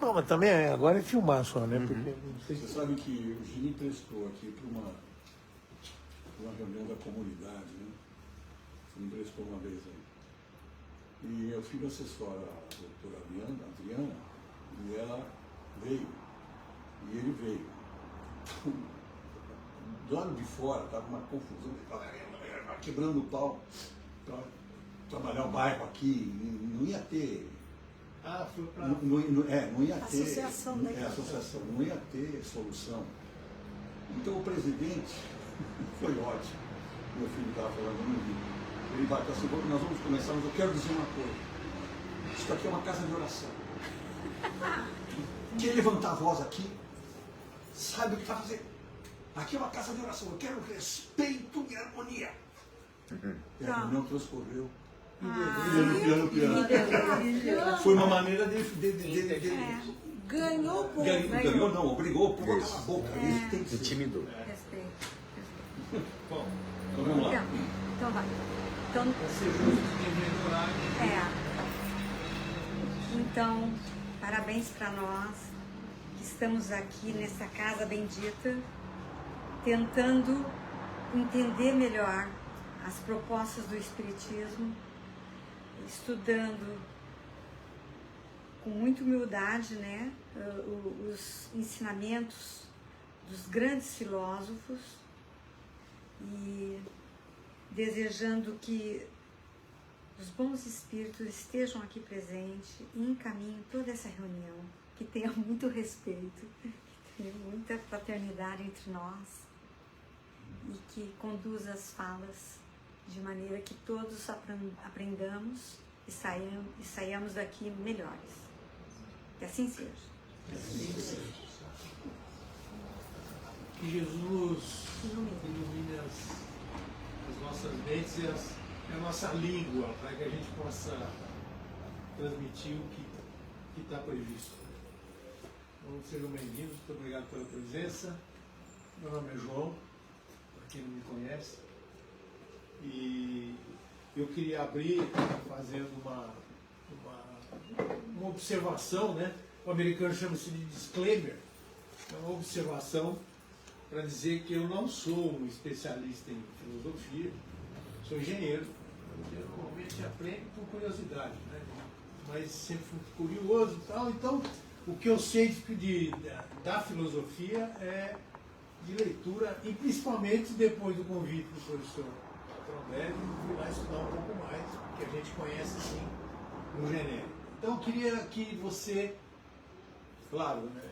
Não, mas também agora é filmar só, né? Porque Você sabe que o Gini prestou aqui para uma reunião da comunidade, né? Você me prestou uma vez aí. E eu fui assessor a doutora Adriana, e ela veio. E ele veio. Do lado de fora estava uma confusão, quebrando o pau para trabalhar o bairro aqui, não ia ter. Ah, foi para. Não ia ter. Associação, né? Associação, não ia ter solução. Então o presidente foi ótimo. Meu filho estava falando no vídeo. Ele bateu assim, nós vamos começar, mas eu quero dizer uma coisa. Isso aqui é uma casa de oração. Quem levantar a voz aqui, sabe o que está fazendo. Aqui é uma casa de oração, eu quero respeito e harmonia. E a reunião transcorreu. Foi uma maneira de Ganhou o povo. ganhou não, obrigou o povo a calar a boca. Isso tem que ser. Intimidou. Respeito. Bom, então vamos lá. Então vai. Então, Ser justo de melhorar. Então, parabéns para nós que estamos aqui nessa casa bendita, tentando entender melhor as propostas do Espiritismo, estudando com muita humildade, né, os ensinamentos dos grandes filósofos e desejando que os bons espíritos estejam aqui presentes e encaminhem toda essa reunião, que tenha muito respeito, que tenha muita fraternidade entre nós e que conduza as falas de maneira que todos aprendamos e saiamos daqui melhores. Que assim seja. Que Jesus ilumine as nossas mentes e a nossa língua, para que a gente possa transmitir o que está previsto. Então, sejam bem-vindos, muito obrigado pela presença. Meu nome é João, para quem não me conhece. E eu queria abrir fazendo uma observação, né? O americano chama-se de disclaimer, é uma observação para dizer que eu não sou um especialista em filosofia, sou engenheiro. Eu normalmente aprendo por curiosidade, né? Mas sempre fui curioso e tal. Então, o que eu sei da filosofia é de leitura, e principalmente depois do convite do professor Trombelli, fui lá estudar um pouco mais, que a gente conhece assim no genérico. Então eu queria que você, claro, né,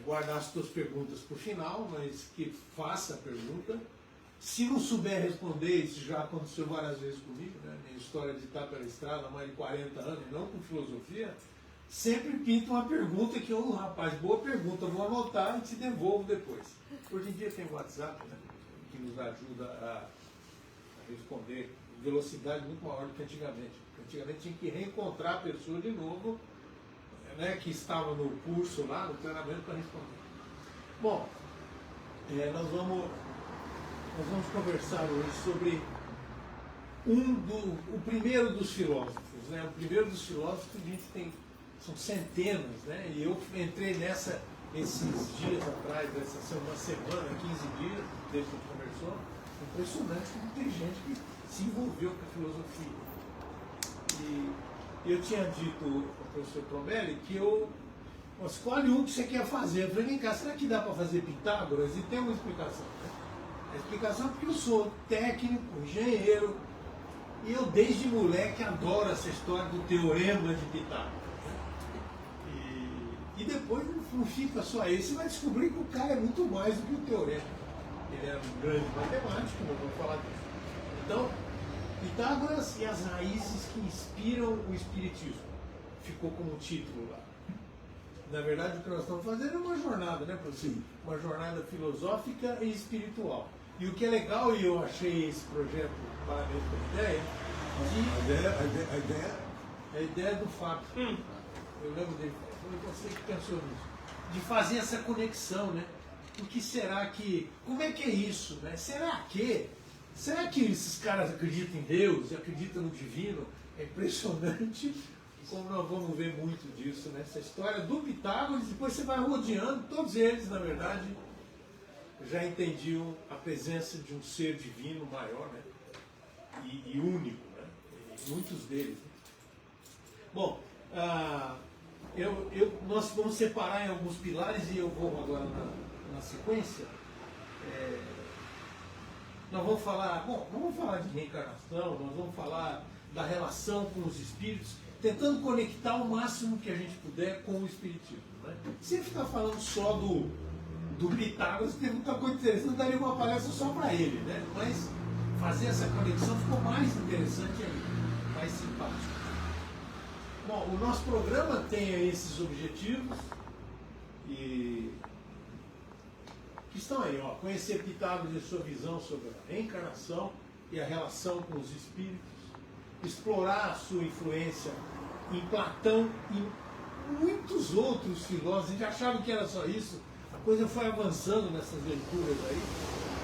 guardasse suas perguntas para o final, mas que faça a pergunta. Se não souber responder, isso já aconteceu várias vezes comigo, né? Minha história de estar pela estrada há mais de 40 anos, não com filosofia, sempre pinta uma pergunta que eu, rapaz, boa pergunta, vou anotar e te devolvo depois. Hoje em dia tem o WhatsApp, né, que nos ajuda a responder em velocidade muito maior do que antigamente. Porque antigamente tinha que reencontrar a pessoa de novo, né, que estava no curso lá, no treinamento, para responder. Bom, nós vamos conversar hoje sobre o primeiro dos filósofos, né? O primeiro dos filósofos que a gente tem, são centenas, né? E eu entrei esses dias atrás, uma semana, 15 dias, desde que a gente conversou. Impressionante como tem gente que se envolveu com a filosofia. E eu tinha dito ao professor Trombelli que escolhe um que você quer fazer. Eu falei, vem cá, será que dá para fazer Pitágoras? E tem uma explicação. A explicação é porque eu sou técnico, engenheiro, e eu desde moleque adoro essa história do teorema de Pitágoras. E depois não fica só aí, você vai descobrir que o cara é muito mais do que o teorema. Ele era um grande matemático, nós vamos falar disso. Então, Pitágoras e as raízes que inspiram o Espiritismo. Ficou como título lá. Na verdade, o que nós estamos fazendo é uma jornada, né, professor? Sim. Uma jornada filosófica e espiritual. E o que é legal, e eu achei esse projeto, parabéns pela ideia, a ideia do Fábio. Eu lembro dele, foi você que pensou nisso. De fazer essa conexão, né? O que será que... Como é que é isso, né? Será que esses caras acreditam em Deus, acreditam no divino? É impressionante como nós vamos ver muito disso nessa história do Pitágoras, depois você vai rodeando, todos eles, na verdade, já entendiam a presença de um ser divino maior, né? E único, né? E muitos deles. Né? Bom, nós vamos separar em alguns pilares e eu vou agora na sequência. Nós vamos falar, não vamos falar de reencarnação, nós vamos falar da relação com os espíritos, tentando conectar o máximo que a gente puder com o espiritismo. Né? Se ficar falando só do Pitágoras, tem muita coisa interessante, não daria uma palestra só para ele, né? Mas fazer essa conexão ficou mais interessante ainda, mais simpático. Bom, o nosso programa tem esses objetivos e que estão aí, ó, conhecer Pitágoras e sua visão sobre a reencarnação e a relação com os espíritos, explorar a sua influência em Platão e muitos outros filósofos. A gente achava que era só isso, a coisa foi avançando nessas leituras aí,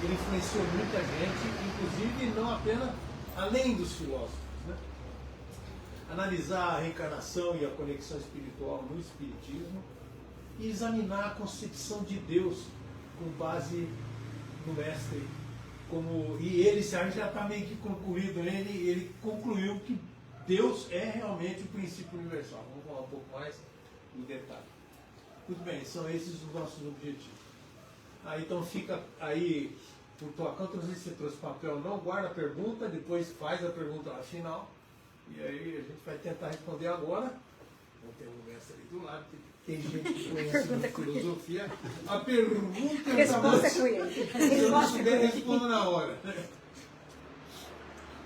ele influenciou muita gente, inclusive não apenas além dos filósofos. Né? Analisar a reencarnação e a conexão espiritual no espiritismo e examinar a concepção de Deus com base no mestre. E ele, se a gente já está meio que concluído, ele concluiu que Deus é realmente o princípio universal. Vamos falar um pouco mais no detalhe. Muito bem, são esses os nossos objetivos. Então fica aí por tua conta, não sei se você trouxe papel ou não, guarda a pergunta, depois faz a pergunta lá final, e aí a gente vai tentar responder agora. Vou ter um mestre ali do lado, tem gente que conhece filosofia. A pergunta resposta é com ele. Se eu não souber, respondo na hora.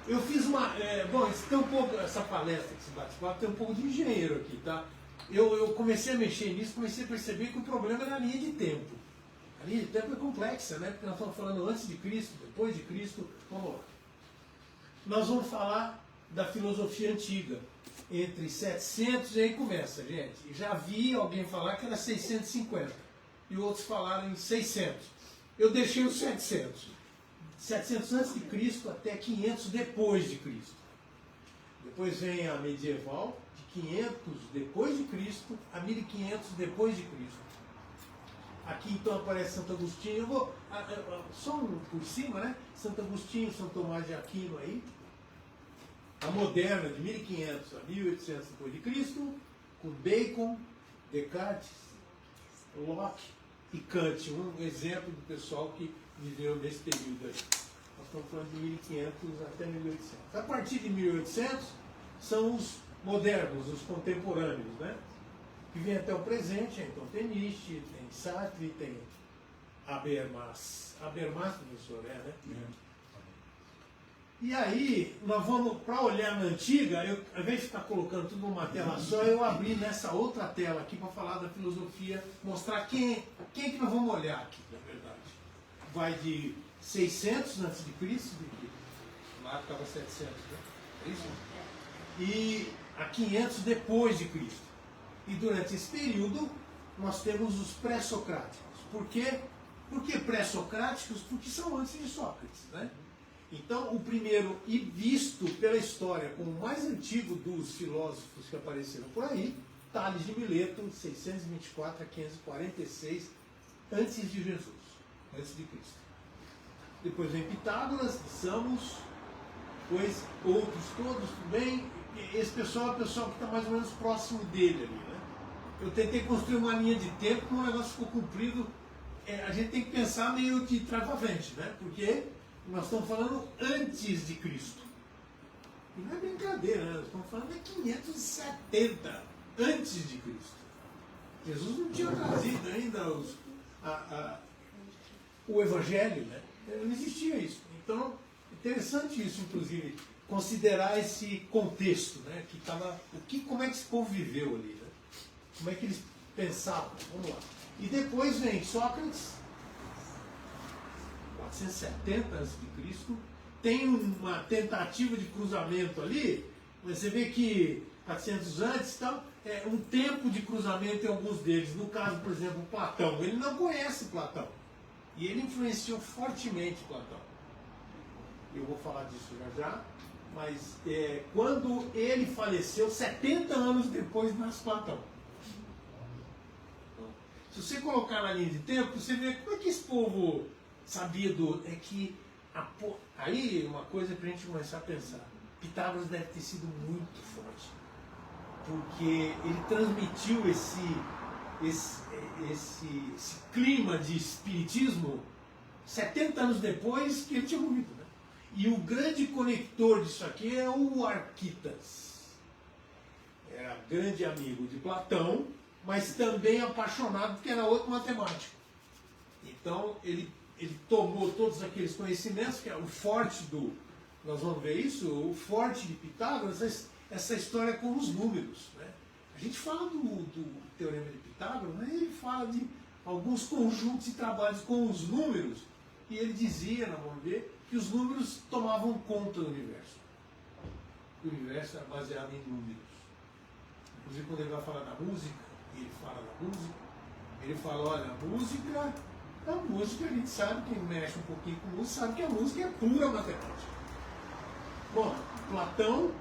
Eu fiz uma. Bom, isso tem um pouco, essa palestra, esse bate-papo, tem um pouco de engenheiro aqui, tá? Eu comecei a mexer nisso, comecei a perceber que o problema era a linha de tempo. A linha de tempo é complexa, né? Porque nós estamos falando antes de Cristo, depois de Cristo. Vamos lá. Nós vamos falar da filosofia antiga. Entre 700, e aí começa, gente. Já vi alguém falar que era 650. E outros falaram em 600. Eu deixei os 700. 700 antes de Cristo até 500 depois de Cristo. Depois vem a medieval, de 500 depois de Cristo a 1500 depois de Cristo. Aqui então aparece Santo Agostinho. Eu vou só por cima, né? Santo Agostinho, São Tomás de Aquino aí. A moderna, de 1500 a 1800 depois de Cristo, com Bacon, Descartes, Locke e Kant, um exemplo do pessoal que viveu nesse período aí. Nós estamos falando de 1500 até 1800. A partir de 1800 são os modernos, os contemporâneos, né? Que vem até o presente. Então tem Nietzsche, tem Sartre, tem Habermas. Habermas, professor, né? E aí, nós vamos, para olhar na antiga, ao invés de ficar colocando tudo numa tela só, eu abri nessa outra tela aqui para falar da filosofia, mostrar quem que nós vamos olhar aqui, na verdade. Vai de 600 antes de Cristo, lá estava 700, né? É isso? E a 500 depois de Cristo. E durante esse período, nós temos os pré-socráticos. Por quê? Por que pré-socráticos? Porque são antes de Sócrates, né? Então, o primeiro, e visto pela história como o mais antigo dos filósofos que apareceram por aí, Tales de Mileto, 624 a 546, antes de Jesus, antes de Cristo. Depois vem Pitágoras, Samos, depois outros todos, tudo bem? Esse pessoal é o pessoal que está mais ou menos próximo dele ali, né? Eu tentei construir uma linha de tempo, mas o negócio ficou comprido. A gente tem que pensar meio de trás para frente, né? Porque nós estamos falando antes de Cristo. E não é brincadeira, né? Nós estamos falando de 570 antes de Cristo. Jesus não tinha trazido ainda o Evangelho, né? Não existia isso. Então, interessante isso, inclusive, considerar esse contexto, né? Como é que esse povo viveu ali, né? Como é que eles pensavam? Vamos lá. E depois vem Sócrates, 470 a.C., tem uma tentativa de cruzamento ali, mas você vê que 400 antes, então, um tempo de cruzamento em alguns deles. No caso, por exemplo, Platão. Ele não conhece Platão. E ele influenciou fortemente Platão. Eu vou falar disso já. mas quando ele faleceu, 70 anos depois, nasce Platão. Se você colocar na linha de tempo, você vê como é que esse povo sabia é que aí uma coisa para a gente começar a pensar. Pitágoras deve ter sido muito forte, porque ele transmitiu esse clima de espiritismo 70 anos depois que ele tinha morrido, né? E o grande conector disso aqui é o Arquitas. Era grande amigo de Platão, mas também apaixonado porque era outro matemático. Então ele tomou todos aqueles conhecimentos, que é o forte nós vamos ver isso, o forte de Pitágoras, essa história com os números, né? A gente fala do Teorema de Pitágoras, mas ele fala de alguns conjuntos de trabalhos com os números, e ele dizia, nós vamos ver, que os números tomavam conta do universo. O universo era baseado em números. Inclusive, quando ele vai falar da música, ele fala da música, ele fala, olha, a música a gente sabe, quem mexe um pouquinho com música, sabe que a música é pura matemática. Bom, Platão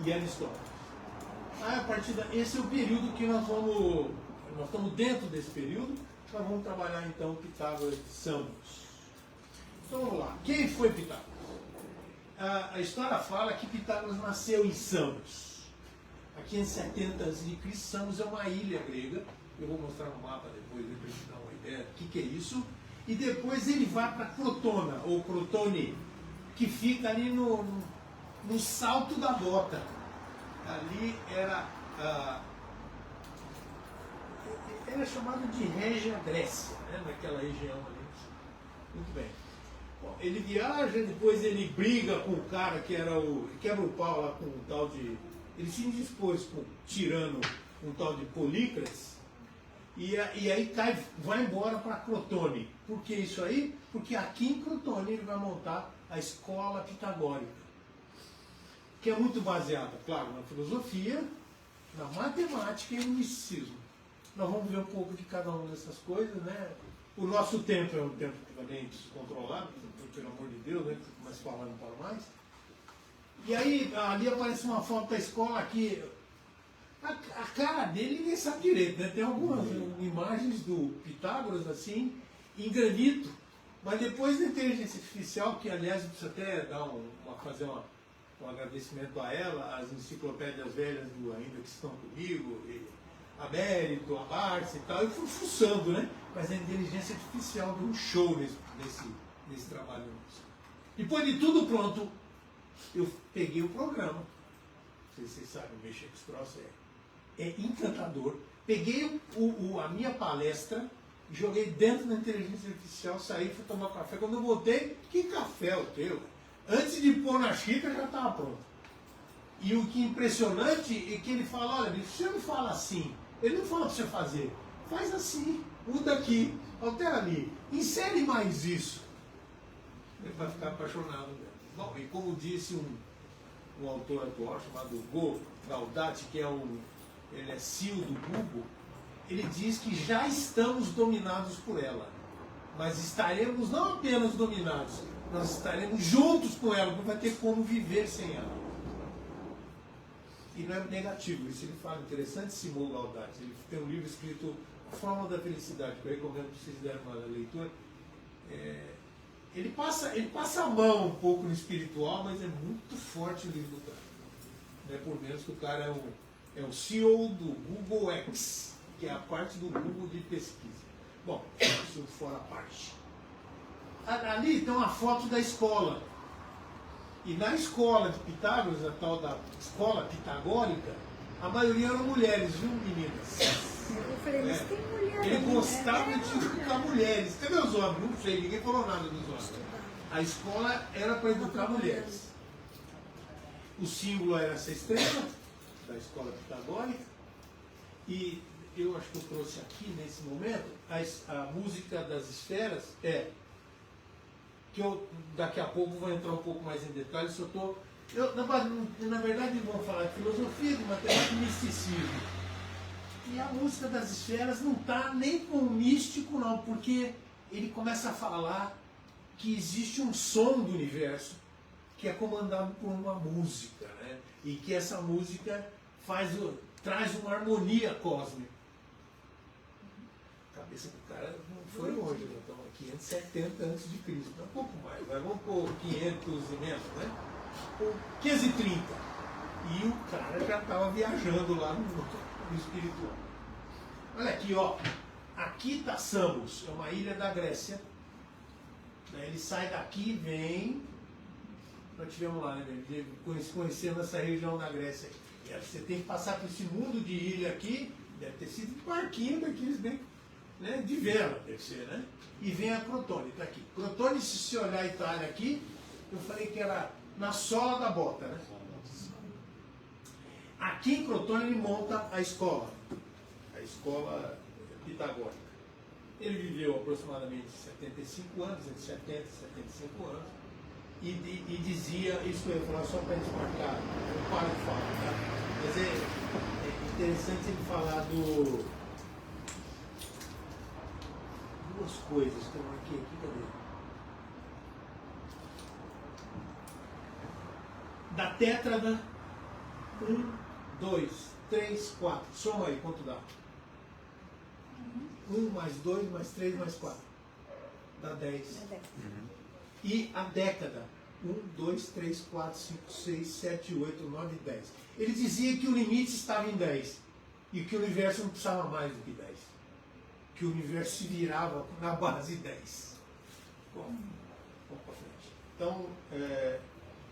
e Aristóteles. A partir esse é o período que nós estamos dentro desse período, nós vamos trabalhar então Pitágoras de Samos. Então vamos lá, quem foi Pitágoras? A história fala que Pitágoras nasceu em Samos. Aqui em 70 a.C., Samos é uma ilha grega. Eu vou mostrar no mapa depois, para a gente dar uma ideia do que é isso. E depois ele vai para Crotona, ou Crotone, que fica ali no salto da bota. Ali era chamado de Régia Grécia, né? Naquela região ali. Muito bem. Bom, ele viaja, depois ele briga com o cara que quebra o pau lá com um tal de... Ele se indispôs com um tirano, um tal de Polícrates, e aí vai embora para Crotone. Por que isso aí? Porque aqui em Crotone ele vai montar a escola pitagórica, que é muito baseada, claro, na filosofia, na matemática e no misticismo. Nós vamos ver um pouco de cada uma dessas coisas, né? O nosso tempo é um tempo também descontrolado, pelo amor de Deus, né? Mas falar não para mais. E aí, ali aparece uma foto da escola aqui. A cara dele ninguém sabe direito, né? Tem algumas imagens do Pitágoras, assim, em granito, mas depois da inteligência artificial, que aliás precisa até fazer um agradecimento a ela, as enciclopédias velhas ainda que estão comigo, a Mérito, a Barça e tal, eu fui fuçando, né? Mas a inteligência artificial deu um show nesse trabalho nosso. Depois de tudo pronto, eu peguei o programa. Não sei se vocês sabem mexer com esse troço, é encantador. Peguei a minha palestra, joguei dentro da inteligência artificial, saí, fui tomar café. Quando eu voltei, que café é o teu? Antes de pôr na xícara já estava pronto. E o que é impressionante é que ele fala, olha, você não fala assim, ele não fala para você fazer, faz assim, muda aqui, altera ali, insere mais isso. Ele vai ficar apaixonado mesmo. Bom, e como disse um autor atual chamado Go Galdati, que ele é CEO do Google, ele diz que já estamos dominados por ela, mas estaremos não apenas dominados, nós estaremos juntos com ela, não vai ter como viver sem ela. E não é negativo, isso ele fala, interessantíssimo o Galdati. Ele tem um livro escrito A Fórmula da Felicidade, que eu recomendo para vocês derem uma leitura. Ele passa a mão um pouco no espiritual, mas é muito forte o livro do cara. Não é por menos que o cara é o CEO do Google X, que é a parte do Google de pesquisa. Bom, isso fora a parte. Ali tem uma foto da escola. E na escola de Pitágoras, a tal da escola pitagórica, a maioria eram mulheres, viu, meninas? Eu falei, mas tem mulher. Ele gostava de educar mulheres. Cadê os homens? Não sei, ninguém falou nada dos homens. A escola era para educar mulheres. O símbolo era essa estrela da escola pitagórica. E eu acho que eu trouxe aqui nesse momento a música das esferas que eu daqui a pouco vou entrar um pouco mais em detalhes. Na verdade vamos falar de filosofia, de matemática e misticismo. E a música das esferas não está nem com o místico não, porque ele começa a falar que existe um som do universo que é comandado por uma música, né? E que essa música traz uma harmonia cósmica. A cabeça do cara não foi longe, né? Então, 570 a.C., um pouco mais, mas vamos por 500 e menos, né? Por 530. E o cara já estava viajando lá no espiritual. Olha aqui, ó. Aqui está Samos, é uma ilha da Grécia. Ele sai daqui e vem. Nós estivemos lá, né? Conhecendo essa região da Grécia. E você tem que passar por esse mundo de ilha aqui. Deve ter sido um barquinho daqueles bem, né? De vela, deve ser, né? E vem a Crotone, está aqui. Crotone, se você olhar a Itália aqui, eu falei que era na sola da bota, né? Aqui em Crotone ele monta a escola pitagórica. Ele viveu aproximadamente 75 anos, entre 70 e 75 anos, e dizia, isso que eu ia falar só para desmarcar, não para de falar, tá? Mas é interessante ele falar duas coisas que eu marquei aqui, cadê? Da tétrada, 1, 2, 3, 4. Soma aí, quanto dá? 1 mais 2 mais 3 mais 4. Dá 10. E a década. 1, 2, 3, 4, 5, 6, 7, 8, 9, 10. Ele dizia que o limite estava em 10. E que o universo não precisava mais do que 10. Que o universo se virava na base 10. Bom, vamos para frente. Então,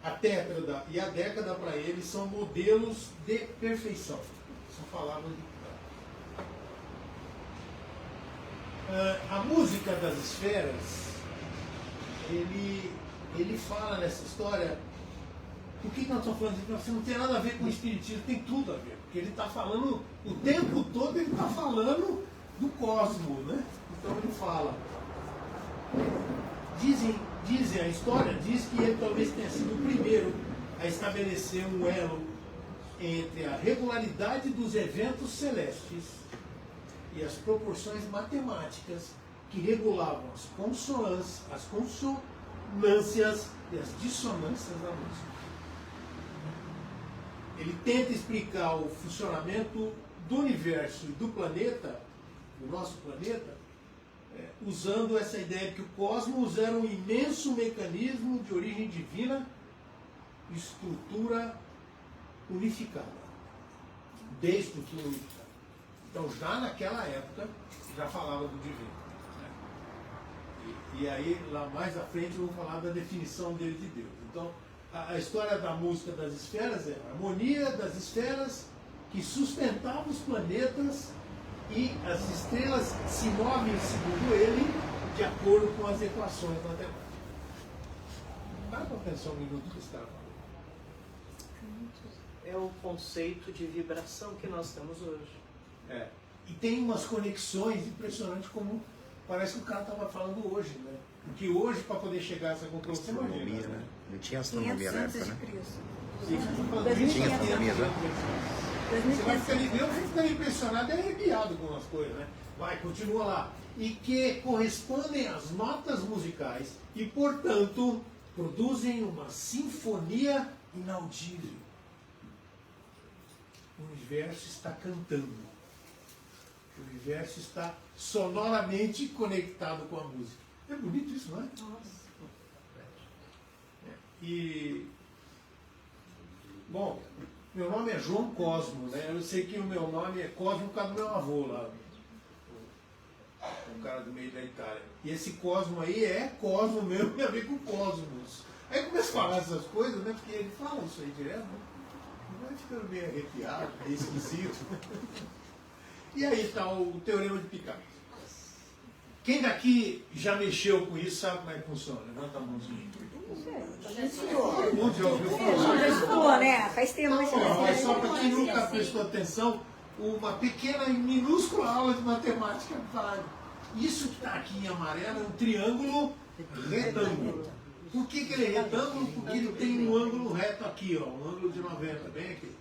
a tétrada e a década para ele são modelos de perfeição. São palavras de a música das esferas, ele fala nessa história, por que nós estamos falando disso? Você não tem nada a ver com o espiritismo, tem tudo a ver, porque ele está falando, o tempo todo ele está falando do cosmos, né? Então ele fala, dizem, a história diz que ele talvez tenha sido o primeiro a estabelecer um elo entre a regularidade dos eventos celestes e as proporções matemáticas que regulavam as consonâncias e as dissonâncias da música. Ele tenta explicar o funcionamento do universo e do planeta, do nosso planeta, usando essa ideia de que o cosmos era um imenso mecanismo de origem divina, estrutura unificada, de estrutura unificada. Então, já naquela época, já falava do divino. Né? E aí, lá mais à frente, eu vou falar da definição dele de Deus. Então, a história da música das esferas é a harmonia das esferas que sustentava os planetas e as estrelas se movem, segundo ele, de acordo com as equações matemáticas. Para para pensar um minuto que está falando. É o conceito de vibração que nós temos hoje. E tem umas conexões impressionantes, como parece que o cara estava falando hoje, né? Porque hoje, para poder chegar a essa conclusão, você imagina, né? Não tinha astronomia na época, né? Tinha astronomia, né? Você vai ficar impressionado e arrepiado com as coisas, né? Vai, continua lá. E que correspondem às notas musicais e, portanto, produzem uma sinfonia inaudível. O universo está cantando. O universo está sonoramente conectado com a música. É bonito isso, não é? Nossa. Bom, meu nome é João Cosmo, né? Eu sei que o meu nome é Cosmo por causa do meu avô lá. Um cara do meio da Itália. E esse Cosmo aí é Cosmo mesmo, tem a ver com Cosmos. Aí começa a falar essas coisas, né? Porque ele fala isso aí direto, né? Vai ficando meio arrepiado, meio esquisito. E aí está o Teorema de Picasso. Quem daqui já mexeu com isso sabe como é que funciona? Levanta a mãozinha. Todo mundo já ouviu falar. Já estudou, né? Faz tempo que Não, mas só para quem nunca prestou atenção, uma pequena e minúscula aula de matemática fala. Isso que está aqui em amarelo é um triângulo retângulo. Por que ele é retângulo? Porque ele tem um ângulo reto aqui, ó, um ângulo de 90, bem aqui,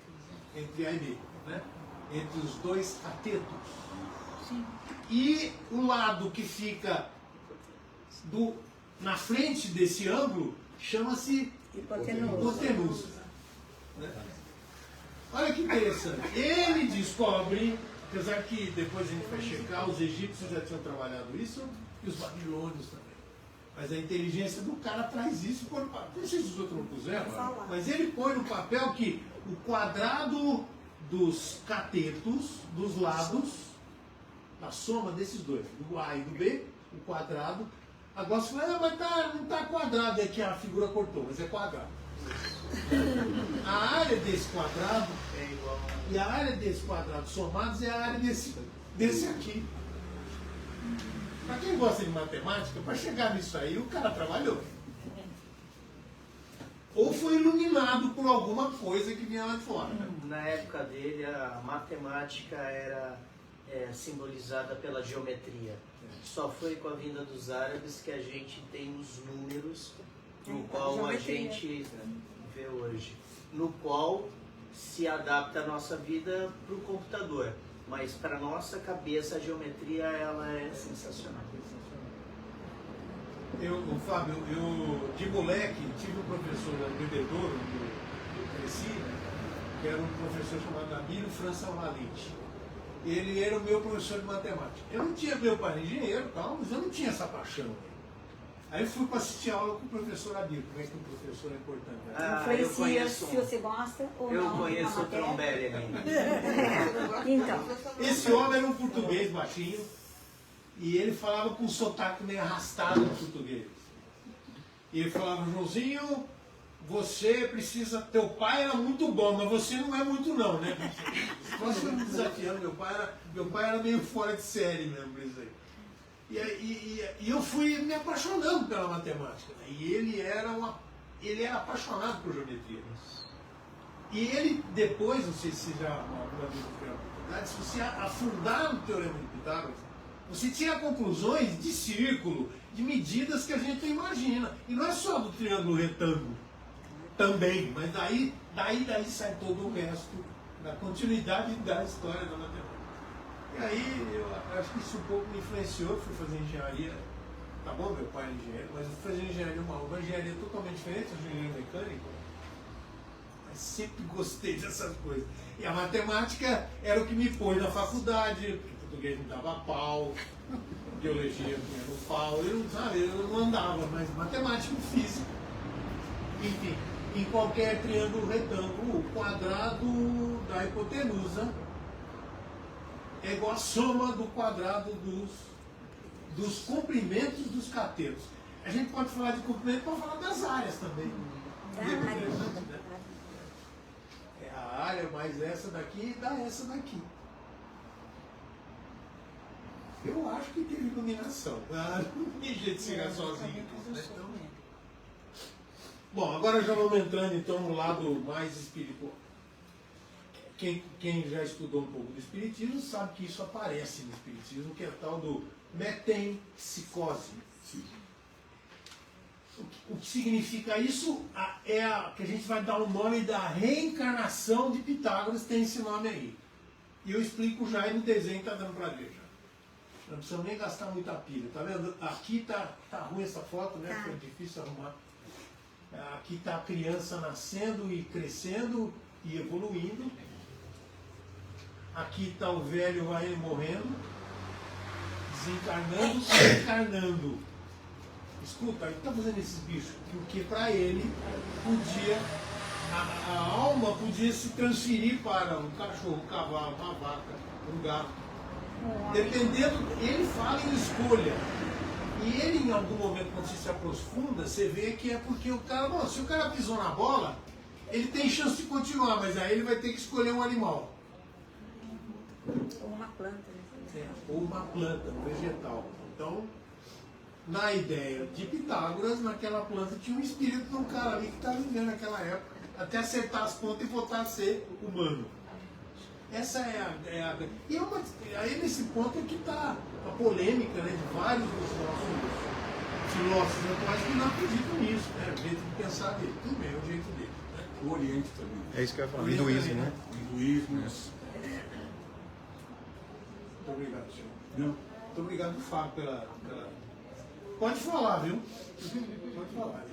entre A e B, né? Entre os dois catetos. Sim. E o lado que fica na frente desse ângulo chama-se Hipotenusa. Né? Olha que interessante. Ele descobre, apesar que depois a gente vai checar, os egípcios já tinham trabalhado isso e os babilônios também. Mas a inteligência do cara traz isso, põe no papel. Não sei se os outros não puseram, mas ele põe no papel que o quadrado dos catetos, dos lados, a soma desses dois, do A e do B, o quadrado. Agora você fala, mas não está quadrado, é que a figura cortou, mas é quadrado. A área desse quadrado é igual. E a área desse quadrado somados é a área desse aqui. Para quem gosta de matemática, para chegar nisso aí, o cara trabalhou. Ou foi iluminado por alguma coisa que vinha lá de fora. Na época dele, a matemática era simbolizada pela geometria. Só foi com a vinda dos árabes que a gente tem os números no qual a gente vê hoje. No qual se adapta a nossa vida para o computador. Mas para a nossa cabeça a geometria ela é sensacional. Fábio, eu de moleque tive um professor no Bebedouro, onde eu cresci, que era um professor chamado Amílio França Valente. Ele era o meu professor de matemática. Eu não tinha, meu pai era engenheiro e tal, mas eu não tinha essa paixão. Aí fui para assistir aula com o professor Amílio. Como é que um professor é importante? Influencia se você gosta ou não. Eu conheço o Trombelli ainda. Então. Esse homem era um português baixinho e ele falava com um sotaque meio arrastado no português. E ele falava, Joãozinho, você precisa... Teu pai era muito bom, mas você não é muito não, né? Nós fomos desafiando, meu pai era meio fora de série mesmo, por isso aí. E eu fui me apaixonando pela matemática. Né? E ele era apaixonado por geometria. E ele depois, não sei se já alguma vez tiver a oportunidade, se você afundar no Teorema de Pitágoras, você tira conclusões de círculo, de medidas que a gente não imagina. E não é só do triângulo retângulo, também, mas daí sai todo o resto da continuidade da história da matemática. E aí, eu acho que isso um pouco me influenciou, eu fui fazer engenharia, tá bom, meu pai é engenheiro, mas eu fui fazer engenharia, uma engenharia totalmente diferente, engenharia mecânica, mas sempre gostei dessas coisas. E a matemática era o que me pôs na faculdade, porque português me dava pau, biologia me dava pau, eu não andava, mas matemática e física. Enfim, em qualquer triângulo retângulo, o quadrado da hipotenusa é igual a soma do quadrado dos comprimentos dos catetos. A gente pode falar de comprimento para falar das áreas também. É a área mais essa daqui e dá essa daqui. Eu acho que teve iluminação. Não tem jeito de chegar sozinho. Né? Então, bom, agora já vamos entrando então no lado mais espiritual. Quem já estudou um pouco do Espiritismo sabe que isso aparece no Espiritismo, que é tal do metempsicose. O que significa isso é que a gente vai dar o nome da reencarnação de Pitágoras, tem esse nome aí. E eu explico já e no desenho está dando para ver já. Não precisamos nem gastar muita pilha. Tá vendo? Aqui tá ruim essa foto, né? Foi difícil arrumar. Aqui está a criança nascendo e crescendo e evoluindo. Aqui está o velho aí morrendo, desencarnando e reencarnando. Escuta, ele está fazendo esses bichos porque para ele podia, a alma podia se transferir para um cachorro, um cavalo, uma vaca, um gato. Dependendo, ele fala em escolha. E ele, em algum momento, quando você se aprofunda, você vê que é porque o cara, bom, se o cara pisou na bola, ele tem chance de continuar, mas aí ele vai ter que escolher um animal. Ou uma planta. Né? Ou uma planta, um vegetal. Então, na ideia de Pitágoras, naquela planta tinha um espírito de um cara ali que estava vivendo naquela época, até acertar as pontas e voltar a ser humano. Essa é a e aí nesse ponto é que está a polêmica, né, de vários dos nossos filósofos atuais que não acreditam nisso, né? O jeito de pensar dele. Tudo bem, é o jeito dele. Né? O Oriente também. É isso que eu ia falar. O hinduísmo, né? O hinduísmo. Muito obrigado, senhor. Não. Muito obrigado, Fábio, pela... Pode falar, viu? Pode falar.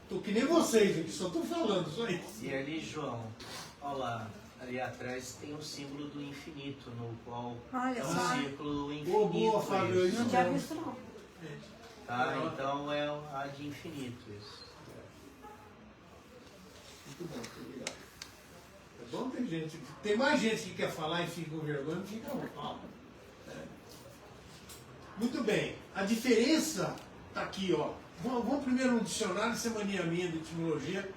Tô que nem vocês aqui, só tô falando, só isso. E ali, João, olha lá, ali atrás tem o símbolo do infinito, no qual Olha é só. um círculo infinito. Boa, Fábio, isso. isso Não tinha mesmo. visto, não. Tá? Então é a de infinito isso. Muito bom, obrigado. É bom ter gente. Tem mais gente que quer falar e fica com vergonha, não fica não, fala. Muito bem. A diferença está aqui, ó. Vamos primeiro no dicionário, essa é mania minha de etimologia.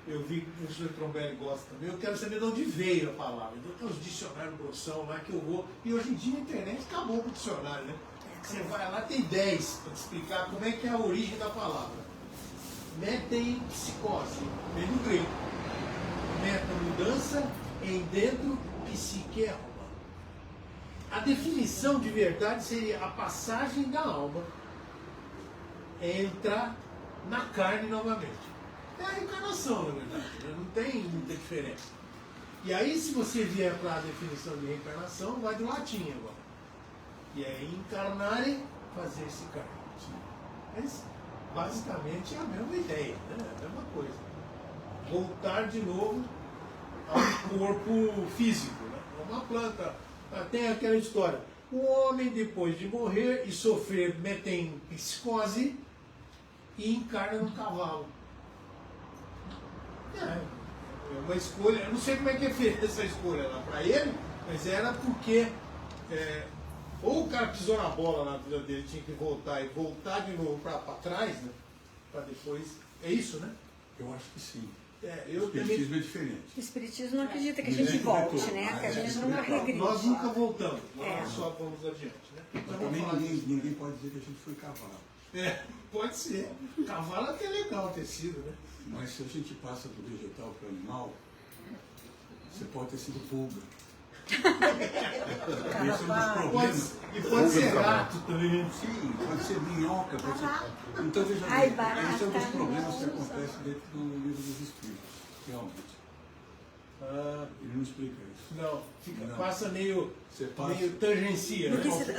Eu vi que o professor Trombelli gosta também. Eu quero saber de onde veio a palavra. Então tem uns dicionários grossão lá que eu vou. E hoje em dia a internet acabou com o dicionário, né? Você vai lá, tem 10 para te explicar como é que é a origem da palavra. Metempsicose, vem do grego. Meta, mudança, em dentro, psique, alma. A definição de verdade seria a passagem da alma é entrar na carne novamente. É a reencarnação, na verdade, né? Não tem muita diferença. E aí, se você vier para a definição de reencarnação, vai do latim agora. E é encarnare, fazer-se carne. Mas, basicamente, é a mesma ideia, né? É a mesma coisa. Voltar de novo ao corpo físico, né? Uma planta. Tem aquela história. O homem, depois de morrer e sofrer metempsicose, e encarna no cavalo. É uma escolha. Eu não sei como é que é feita essa escolha lá para ele, mas era porque ou o cara pisou na bola na vida dele, tinha que voltar e voltar de novo para trás, né? Para depois. É isso, né? Eu acho que sim. O O espiritismo é diferente. O Espiritismo não acredita que a gente volte, né? Que a gente não regride. Nós nunca voltamos, nós só vamos adiante, né? Mas Então, também vamos falar disso. ninguém pode dizer que a gente foi cavalo. Pode ser. Cavalo até é legal ter sido, né? Mas se a gente passa do vegetal para o animal, você pode ter sido pulga. Esse é um dos problemas. E pode ser rato também. Sim, pode ser minhoca. Pode ser... Então, veja Ai, bem, barata, esse é um dos problemas que nossa. acontece dentro do livro dos Espíritos, realmente. Ele não explica isso. Não, Não. passa meio Você passa... meio tangencia, né? Porque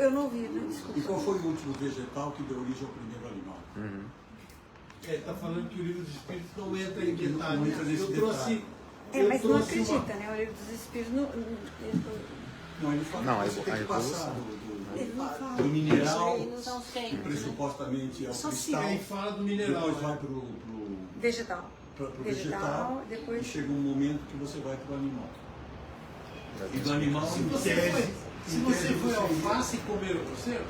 eu não ouvi, né? Desculpa. E qual foi o último vegetal que deu origem ao primeiro animal? Está falando que o livro dos Espíritos não entra em Não detalhes. entra nesse Eu trouxe. Mas não trouxe acredita, né? O livro dos Espíritos não. Não, ele fala Não, que você tem a que passar evolução. Ele não fala. do mineral, São os que reinos, né? pressupostamente é o Só se cristal, aí fala do mineral. depois vai Né? para o Vegetal. vegetal, depois. e chega um momento que você vai para o animal. E do animal, Se em você tese, se em você tese, foi alface e comer você,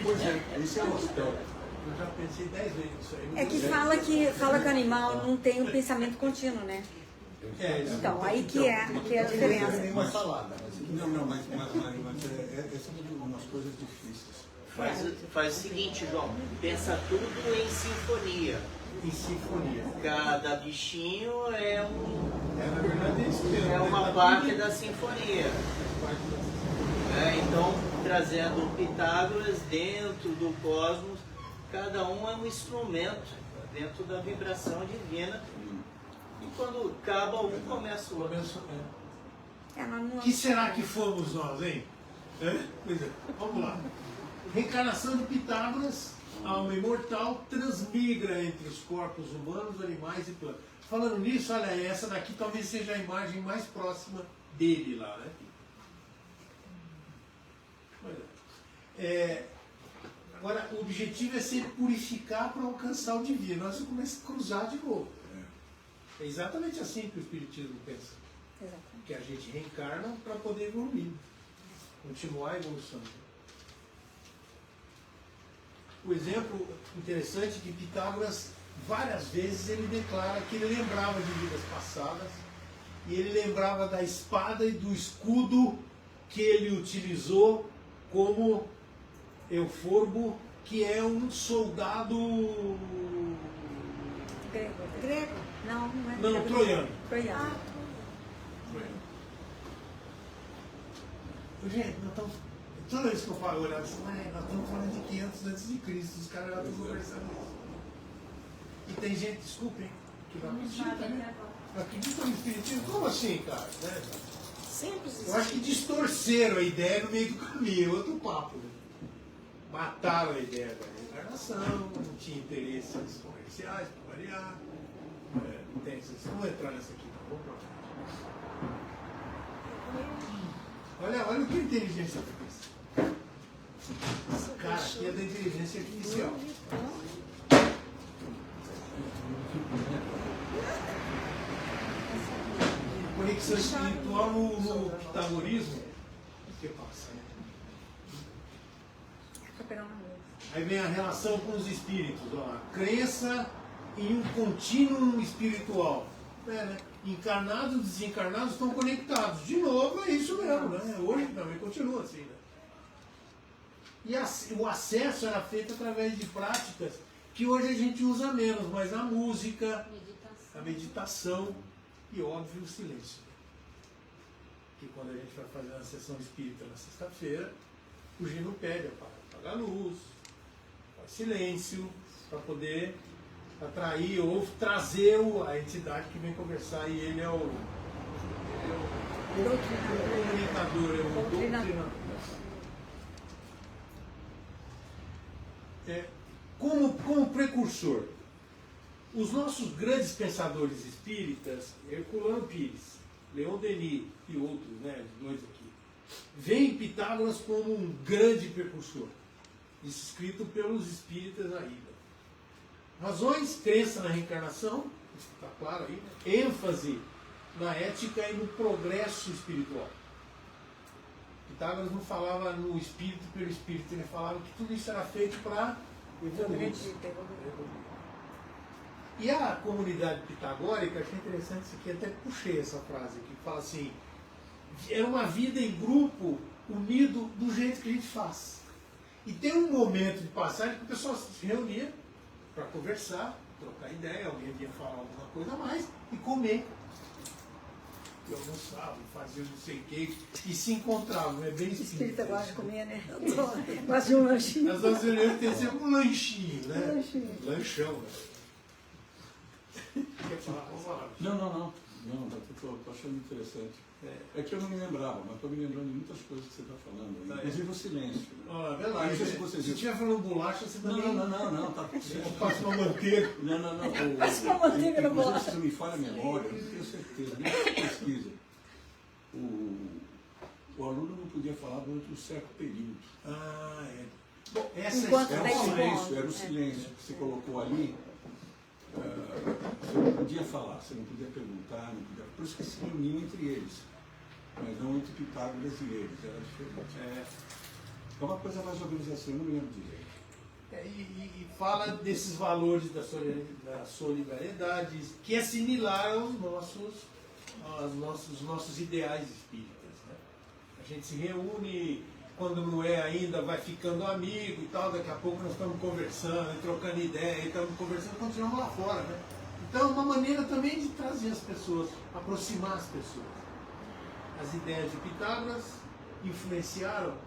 Pois é, esse é o aspecto. eu já pensei 10 vezes nisso aí. É que fala que o animal não tem um pensamento contínuo, né? Então, aí que é a diferença. Uma salada. Não, mas essas são umas coisas difíceis. Faz o seguinte, João, pensa tudo em sinfonia. Em sinfonia. Cada bichinho é Na verdade é isso mesmo. é uma né? parte da sinfonia. Então, trazendo Pitágoras dentro do cosmos, cada um é um instrumento dentro da vibração divina. E quando acaba um, começa o outro. O que será que fomos nós, hein? Pois é, vamos lá. Reencarnação de Pitágoras, alma imortal, transmigra entre os corpos humanos, animais e plantas. Falando nisso, olha, essa daqui talvez seja a imagem mais próxima dele lá, né? Agora, o objetivo é se purificar para alcançar o divino. Nós vamos começar a cruzar de novo. É exatamente assim que o Espiritismo pensa. Exatamente. Que a gente reencarna para poder evoluir, continuar a evolução. O exemplo interessante é que Pitágoras, várias vezes, ele declara que ele lembrava de vidas passadas e ele lembrava da espada e do escudo que ele utilizou como Euforbo, que é um soldado... Grego? Não, não é Não, grego. troiano. Troiano. Gente, nós estamos... Toda vez que eu falo, olhar assim, nós estamos falando de 500 antes de Cristo, os caras já estão conversando isso. E tem gente, desculpem, que não acredita, né? Não acredita no Espiritismo? Como assim, cara? Né? Sempre Eu acho que distorceram a ideia no meio do caminho, é outro papo. Né? mataram a ideia da reencarnação, não tinha interesses comerciais, para variar. Não tem essas. Vamos entrar nessa aqui, não. Vamos pra frente. Olha o que a inteligência fez. Esse cara aqui é da inteligência artificial. Conexão espiritual no pitagorismo. O que passa? Aí vem a relação com os espíritos. Ó, a crença em um contínuo espiritual. Né? Encarnados e desencarnados estão conectados. De novo, é isso mesmo. Né? Hoje também continua assim. Né? E o acesso era feito através de práticas que hoje a gente usa menos, mas a música, a meditação e, óbvio, o silêncio. Que quando a gente vai fazer uma sessão espírita na sexta-feira, o Gino pede para apagar a luz, faz silêncio, para atrair ou trazer a entidade que vem conversar, e ele é o comunicador, é o doutrinador. Como precursor, os nossos grandes pensadores espíritas, Herculano Pires, Leon Denis e outros, né, os dois aqui, veem Pitágoras como um grande precursor, isso escrito pelos espíritas ainda. Razões, crença na reencarnação, está claro aí, né? Ênfase na ética e no progresso espiritual. Pitágoras não falava no espírito pelo espírito, ele falava que tudo isso era feito para evoluir. E a comunidade pitagórica, achei interessante isso aqui, até puxei essa frase aqui, que fala assim, era uma vida em grupo, unido do jeito que a gente faz. E tem um momento de passagem que o pessoal se reunia para conversar, trocar ideia, alguém ia falar alguma coisa a mais e comer. E almoçavam, faziam não sei o que, e se encontravam, é bem espírita gosta de comer, né? Gosta de um lanchinho. As nossas reuniões tem sempre um lanchinho, né? Lanchão, né? Quer falar? Vamos falar. Não, estou achando interessante. É que eu não me lembrava, mas estou me lembrando de muitas coisas que você está falando. Inclusive o silêncio. É verdade. Não sei se vocês se estiver falando bolacha, você também... Não, tá certo. Passa uma manteiga. Não. Passa uma manteiga na bolacha. Se não me falha a memória, eu não tenho certeza, nem pesquisa. O aluno não podia falar durante um certo período. Bom, essa era o silêncio que você colocou ali. Você não podia falar, você não podia perguntar, não podia... Por isso que se reuniam entre eles, mas não entre Pitágoras e eles, era diferente. É uma coisa mais ou menos assim, eu não me lembro direito. E fala desses valores da solidariedade, que é similar aos nossos ideais espíritas. Né? A gente se reúne, quando não é ainda, vai ficando amigo e tal, daqui a pouco nós estamos conversando, trocando ideia, e estamos conversando, continuamos lá fora. Né? Então é uma maneira também de trazer as pessoas, aproximar as pessoas. As ideias de Pitágoras influenciaram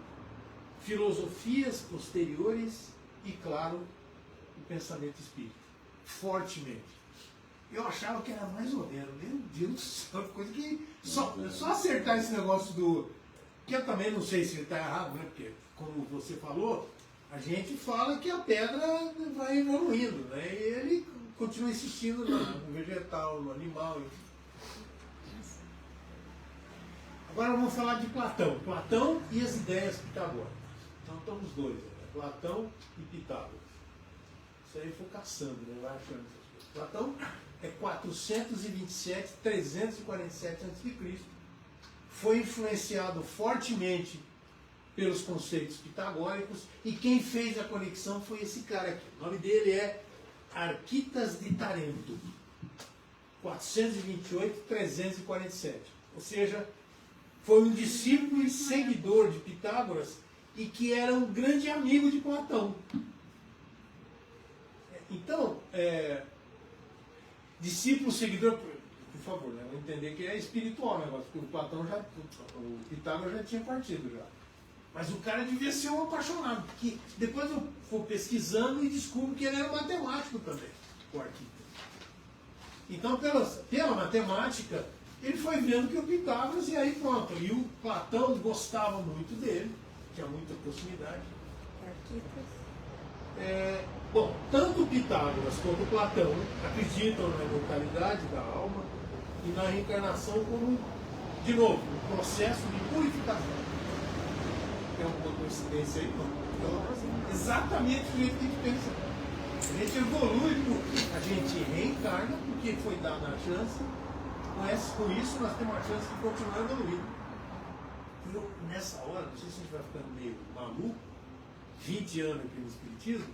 filosofias posteriores e, claro, o pensamento espírita, fortemente. Eu achava que era mais ou menos, meu Deus do céu, coisa que... Só acertar esse negócio do... Que eu também não sei se ele está errado, né? Porque, como você falou, a gente fala que a pedra vai evoluindo, né? E ele continua insistindo no vegetal, no animal, enfim. Agora vamos falar de Platão. Platão e as ideias pitagóricas. Então estamos os dois, né? Platão e Pitágoras. Isso aí foi caçando, né? Vai achando essas coisas. Platão é 427, 347 a.C. Foi influenciado fortemente pelos conceitos pitagóricos, e quem fez a conexão foi esse cara aqui. O nome dele é Arquitas de Tarento. 428, 347. Ou seja, foi um discípulo e seguidor de Pitágoras e que era um grande amigo de Platão. Então, discípulo, seguidor, por favor, né, vamos entender que é espiritual o negócio, porque o Pitágoras já tinha partido já. Mas o cara devia ser um apaixonado, porque depois eu vou pesquisando e descubro que ele era matemático também, o Arquitas. Então, pela matemática, ele foi vendo que o Pitágoras, e aí pronto. E o Platão gostava muito dele, tinha muita proximidade. Bom, tanto Pitágoras quanto Platão acreditam na imortalidade da alma e na reencarnação como, de novo, um processo de purificação. Tem alguma coincidência aí? Não. Então, exatamente o jeito que a gente pensa. A gente evolui, a gente reencarna porque foi dada a chance. Com isso nós temos a chance de continuar evoluindo. Eu, nessa hora, não sei se a gente vai ficando meio maluco, 20 anos aqui no Espiritismo,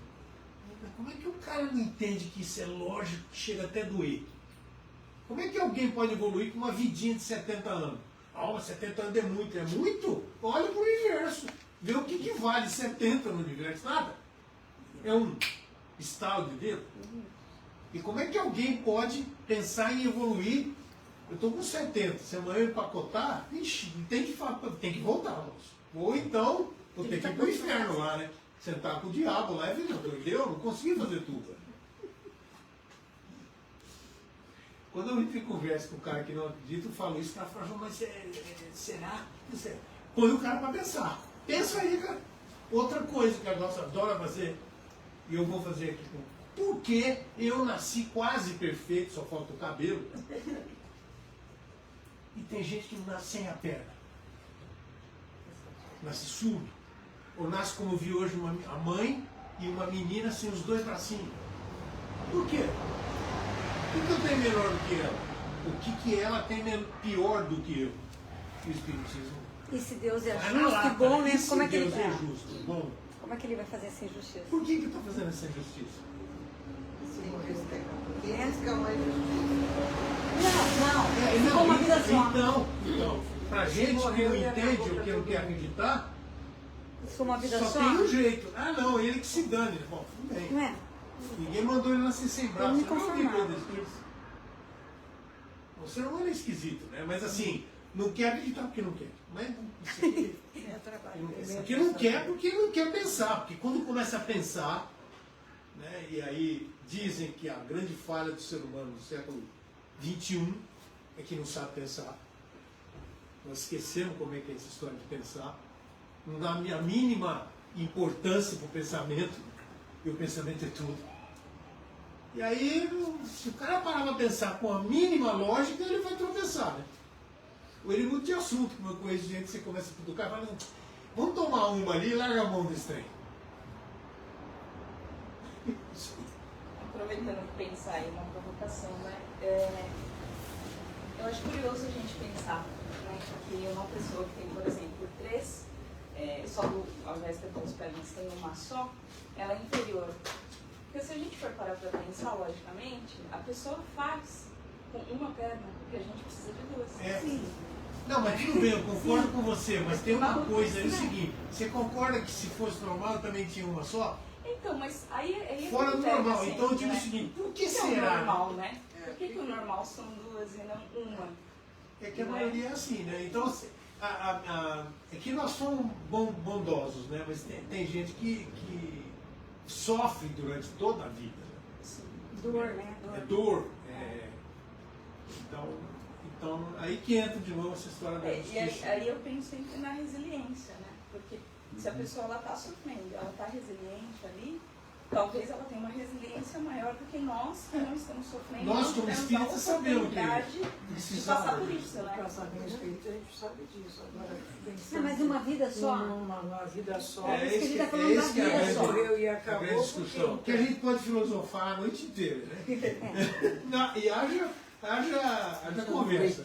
mas como é que o cara não entende que isso é lógico, que chega até a doer? Como é que alguém pode evoluir com uma vidinha de 70 anos? Ah, 70 anos é muito. É muito? Olha para o universo. Vê o que vale 70 no universo. Nada. É um estalo de dedo. E como é que alguém pode pensar em evoluir? Eu estou com 70. Se amanhã eu empacotar, ixi, tem que voltar, moço. Ou então, vou ter que ir para o inferno lá, né? Sentar com o diabo lá e ver, não, entendeu? Não consegui fazer tudo. Quando eu entro em conversa com o cara que não acredita, eu falo isso, o cara fala, mas será? Põe o cara para pensar. Pensa aí, cara. Outra coisa que a nossa adora fazer, e eu vou fazer aqui com. Por que eu nasci quase perfeito, só falta o cabelo? E tem gente que nasce sem a perna. Nasce surdo. Ou nasce, como eu vi hoje, a mãe e uma menina sem os dois bracinhos. Por quê? O que eu tenho melhor do que ela? O que ela tem pior do que eu? O Espiritismo. E se Deus é Vai justo lá, e bom, cara. né? Como é que ele Deus é vai? justo e bom? Como é que ele vai fazer essa injustiça? Por que está fazendo essa injustiça? Não, ficou uma vida só. Então, pra gente que não entende ou que não quer acreditar, Ficou uma vida só só. tem um jeito. Ah, não, ele que se dane. Bom, tudo bem. Não é? Ninguém mandou ele nascer sem braço. Eu me Você não tem conformava. coisa disso. O ser humano é esquisito, né? Mas assim, não quer acreditar porque não quer. Mas isso aqui, porque não quer porque não quer pensar. Porque quando começa a pensar, né, e aí dizem que a grande falha do ser humano do século XXI é que não sabe pensar. Nós esquecemos como é que é essa história de pensar. Não dá a mínima importância para o pensamento, e o pensamento é tudo. E aí, se o cara parar para pensar com a mínima lógica, ele vai tropeçar, né? Ou ele muda de assunto, como eu conheço gente que você começa a cutucar e fala, vamos tomar uma ali e larga a mão desse trem. Aproveitando que pensar aí uma provocação, né? Eu acho curioso a gente pensar, né, que uma pessoa que tem, por exemplo, três, ao invés de ter duas pernas, tem uma só, ela é inferior. Porque se a gente for parar para pensar logicamente, a pessoa faz com uma perna porque a gente precisa de duas. Sim. Não, mas tudo bem, eu concordo com você, mas tem uma coisa, é o seguinte, você concorda que se fosse normal eu também tinha uma só? Então, mas aí Fora do normal, sempre, então eu digo né? o seguinte, por que é será? o normal, né? Por que o normal são duas e não uma? É que a maioria é assim, né? Então, é que nós somos bondosos, né? Mas tem gente que sofre durante toda a vida. Né? Dor, né? É dor. Então, aí que entra de novo essa história da E justiça. aí eu penso sempre na resiliência, né? Porque se a pessoa está sofrendo, ela está resiliente ali, talvez ela tenha uma resiliência maior do que nós que não estamos sofrendo. Nós, como espíritas, sabemos que de passar por isso, né? Pensamento espírita, a gente sabe disso. Agora, Não, mas uma vida só. Uma vida só. É isso que ele tá esse falando da que é a vida grande, só. Morreu e a acabou. grande discussão. Porque a gente pode filosofar a noite inteira, né? Não, e haja conversa.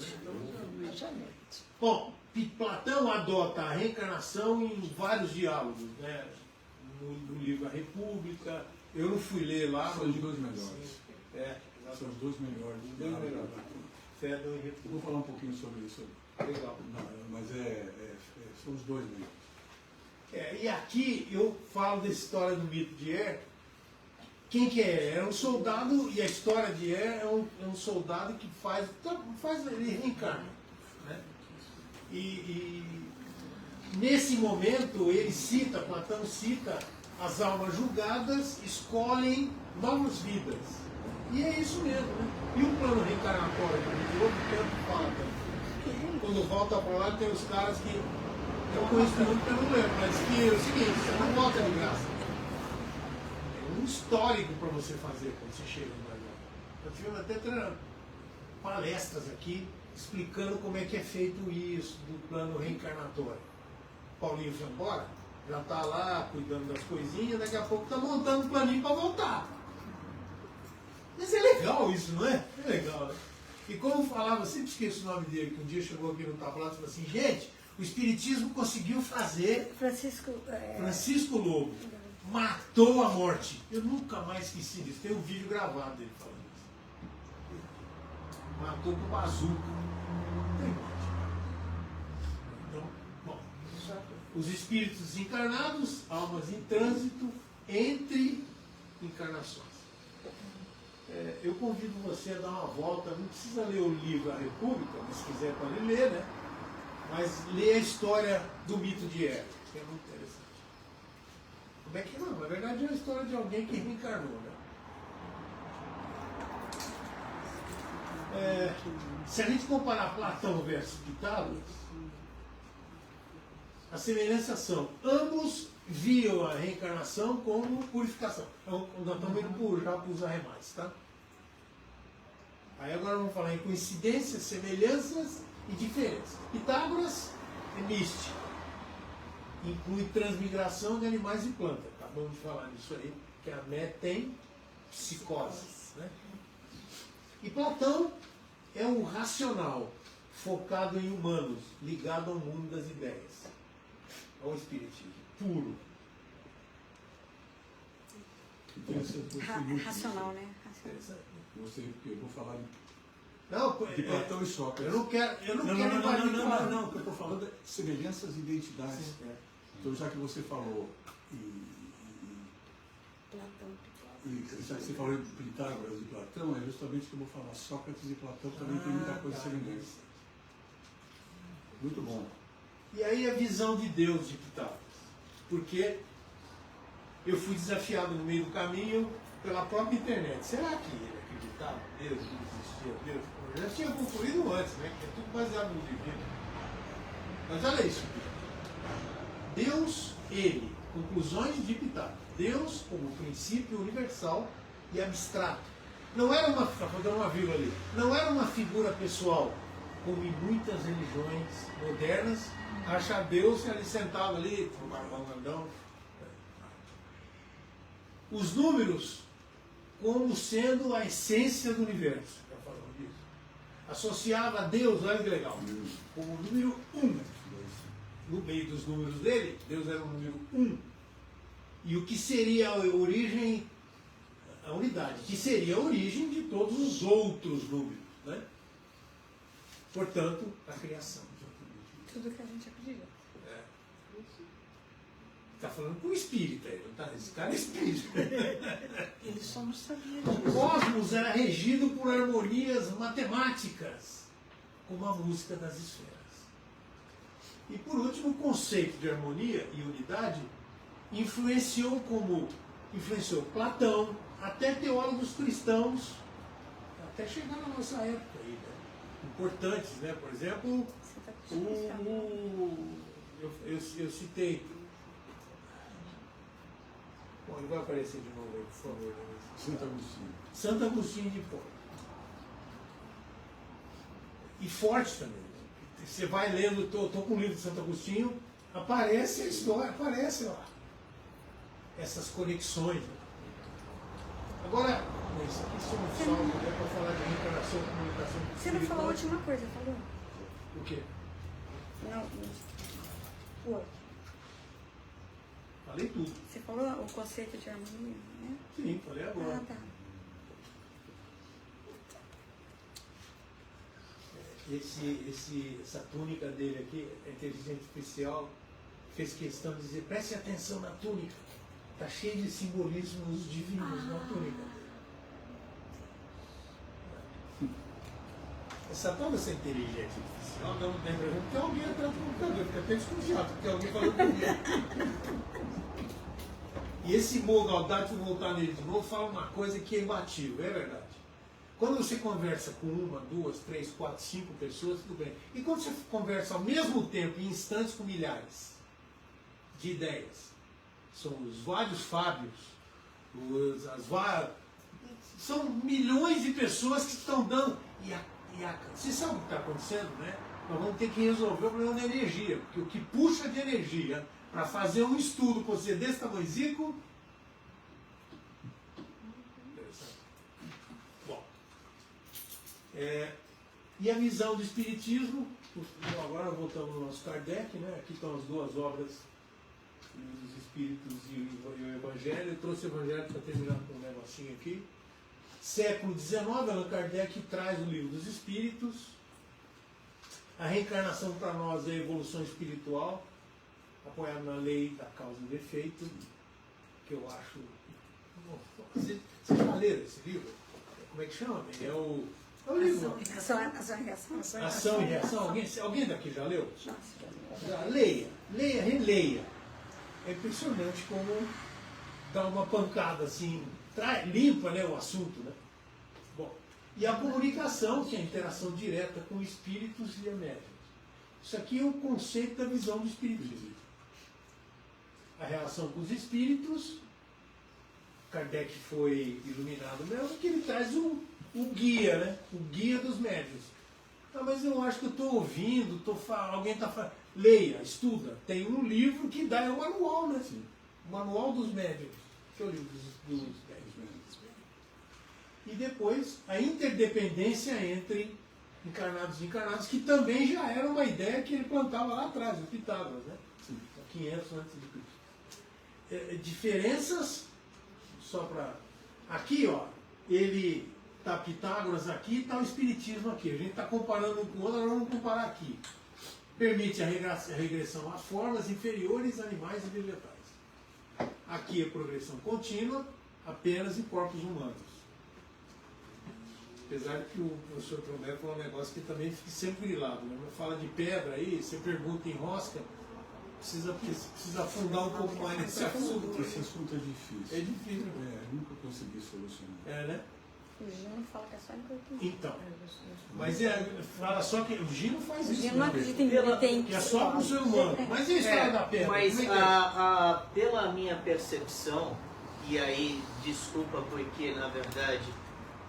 Bom, Platão adota a reencarnação em vários diálogos, né? No livro A República, eu não fui ler lá. São os dois melhores. São os dois melhores. Dois melhores. Fedon e República. Vou falar um pouquinho sobre isso. Legal. Não, mas são os dois melhores. E aqui eu falo dessa história do mito de Er. Quem que é? É um soldado, e a história de Er é um soldado que ele reencarna. Né? E nesse momento Platão cita, as almas julgadas escolhem novas vidas. E é isso mesmo, né? E o plano reencarnatório, de outro tempo fala também. Quando volta para lá tem os caras que eu conheço muito, eu não lembro, mas que é o seguinte, você não volta de graça. É um histórico para você fazer quando você chega no Brasil. Eu tive até palestras aqui explicando como é que é feito isso, do plano reencarnatório. Paulinho foi embora, já está lá cuidando das coisinhas, daqui a pouco está montando um planinho para voltar. Mas é legal isso, não é? É legal, né? E como falava, sempre esqueço o nome dele, que um dia chegou aqui no tablado e falou assim, gente, o Espiritismo conseguiu fazer Francisco Lobo. Matou a morte. Eu nunca mais esqueci disso. Tem um vídeo gravado dele falando isso. Matou com bazuca. Tem morte. Então, bom. Os espíritos encarnados, almas em trânsito, entre encarnações. Eu convido você a dar uma volta, não precisa ler o livro A República, mas se quiser pode ler, né? Mas ler a história do mito de Eros, que é muito interessante. Como é que não? Na verdade é a história de alguém que reencarnou, né? Se a gente comparar Platão versus Pitágoras, as semelhanças são, ambos viam a reencarnação como purificação. Então, nós estamos indo já para os arremates, tá? Aí agora vamos falar em coincidências, semelhanças e diferenças. Pitágoras é místico. Inclui transmigração de animais e plantas. Acabamos de falar nisso aí, que a metempsicose. Né? E Platão é um racional, focado em humanos, ligado ao mundo das ideias. Ao espiritismo, puro. Racional, né? Eu vou falar de Platão e Sócrates. Eu não quero. Não, que eu estou falando de semelhanças e identidades. Sim, Então, já que você falou, já que você falou de Pitágoras e Platão, é justamente o que eu vou falar. Sócrates e Platão também tem muita coisa semelhante. Muito bom. E aí a visão de Deus de Pitágoras. Porque eu fui desafiado no meio do caminho pela própria internet. Será que ele acreditava em Deus, que existia Deus? Eu já tinha concluído antes, né? Que é tudo baseado no divino. Mas olha isso. Deus, ele, conclusões de Pitágoras. Deus como princípio universal e abstrato. Não era uma, está faltando uma vírgula ali, não era uma figura pessoal, como em muitas religiões modernas, acha Deus ali sentado ali, com o barbão grandão. Os números como sendo a essência do universo. Já falamos disso. Associava a Deus, olha que legal, como o número 1. No meio dos números dele, Deus era o número 1. E o que seria a origem, a unidade, que seria a origem de todos os outros números. Né? Portanto, a criação. Tudo que a gente acredita. Está falando com o espírito aí, não tá? Esse cara é espírito. Ele só não sabia O disso. cosmos era regido por harmonias matemáticas, como a música das esferas. E por último, o conceito de harmonia e unidade influenciou Platão, até teólogos cristãos, até chegar na nossa época aí, né? Importantes, né? Por exemplo, eu citei. Bom, ele vai aparecer de novo aí, por favor. Santo Agostinho. Santo Agostinho de Hipona. E forte também. Você vai lendo, estou com o livro de Santo Agostinho, aparece a história, aparece lá. Essas conexões. Agora, isso aqui são salvos, é para falar de reencarnação, comunicação. Você não falou a última coisa, falou? O quê? Não. O outro. Falei tudo. Você falou o conceito de harmonia, né? Sim, falei agora. Ah, tá. Essa túnica dele aqui, a inteligência artificial, fez questão de dizer, preste atenção na túnica. Está cheio de simbolismos divinos na túnica. Toda essa inteligência artificial dá um tempo que tem alguém atrás do computador, fica até desconfiado, porque alguém falou comigo. E esse Mogaldade, se voltar nele de novo, fala uma coisa que é imbatível, é verdade. Quando você conversa com 1, 2, 3, 4, 5 pessoas, tudo bem. E quando você conversa ao mesmo tempo, em instantes, com milhares? de ideias. São os vários Fábios, são milhões de pessoas que estão dando. Você sabe o que está acontecendo, né? Nós vamos ter que resolver o problema da energia, porque o que puxa de energia para fazer um estudo com você desse tamanhozinho. Bom, e a visão do Espiritismo, agora voltamos ao nosso Kardec, né? Aqui estão as duas obras dos Espíritos e o Evangelho. Eu trouxe o Evangelho para terminar com um negocinho aqui. Século XIX, Allan Kardec traz o Livro dos Espíritos. A reencarnação para nós é a evolução espiritual, apoiado na lei da causa e do efeito, que eu acho... Vocês já leram esse livro? Como é que chama? É o livro. Ação e Reação. Alguém daqui já leu? Já, leia, releia. É impressionante como dá uma pancada assim, limpa, né, o assunto, né? Bom, e a comunicação, que é a interação direta com espíritos e a médiuns. Isso aqui é o conceito da visão do espiritismo. A relação com os espíritos, Kardec foi iluminado mesmo, que ele traz o guia, né? O guia dos médiuns. Ah, mas eu acho que eu estou ouvindo, alguém está falando. Leia, estuda. Tem um livro que dá, é o manual, né? Sim. O manual dos médiuns. Que é o livro dos médiuns. E depois, a interdependência entre encarnados e encarnados, que também já era uma ideia que ele plantava lá atrás, o Pitágoras, né? Sim. 500 a.C. Diferenças, só para... Aqui, ó, ele... Está Pitágoras aqui, está o Espiritismo aqui. A gente está comparando um com o outro, nós vamos comparar aqui. Permite a regressão às formas inferiores, animais e vegetais. Aqui a progressão contínua, apenas em corpos humanos. Apesar de que o professor Tromero falou um negócio que também fica sempre grilado. Né? Fala de pedra aí, você pergunta em rosca, precisa afundar um pouco mais nesse assunto. Esse assunto é difícil. É difícil. Nunca consegui solucionar. Né? O Gino fala que é só enquanto. Então, mas fala só que o Gino faz isso. O Gino não acredita em vida, tem que é só para o ser humano. Mas e a história da pedra? Mas pela minha percepção, e aí desculpa porque na verdade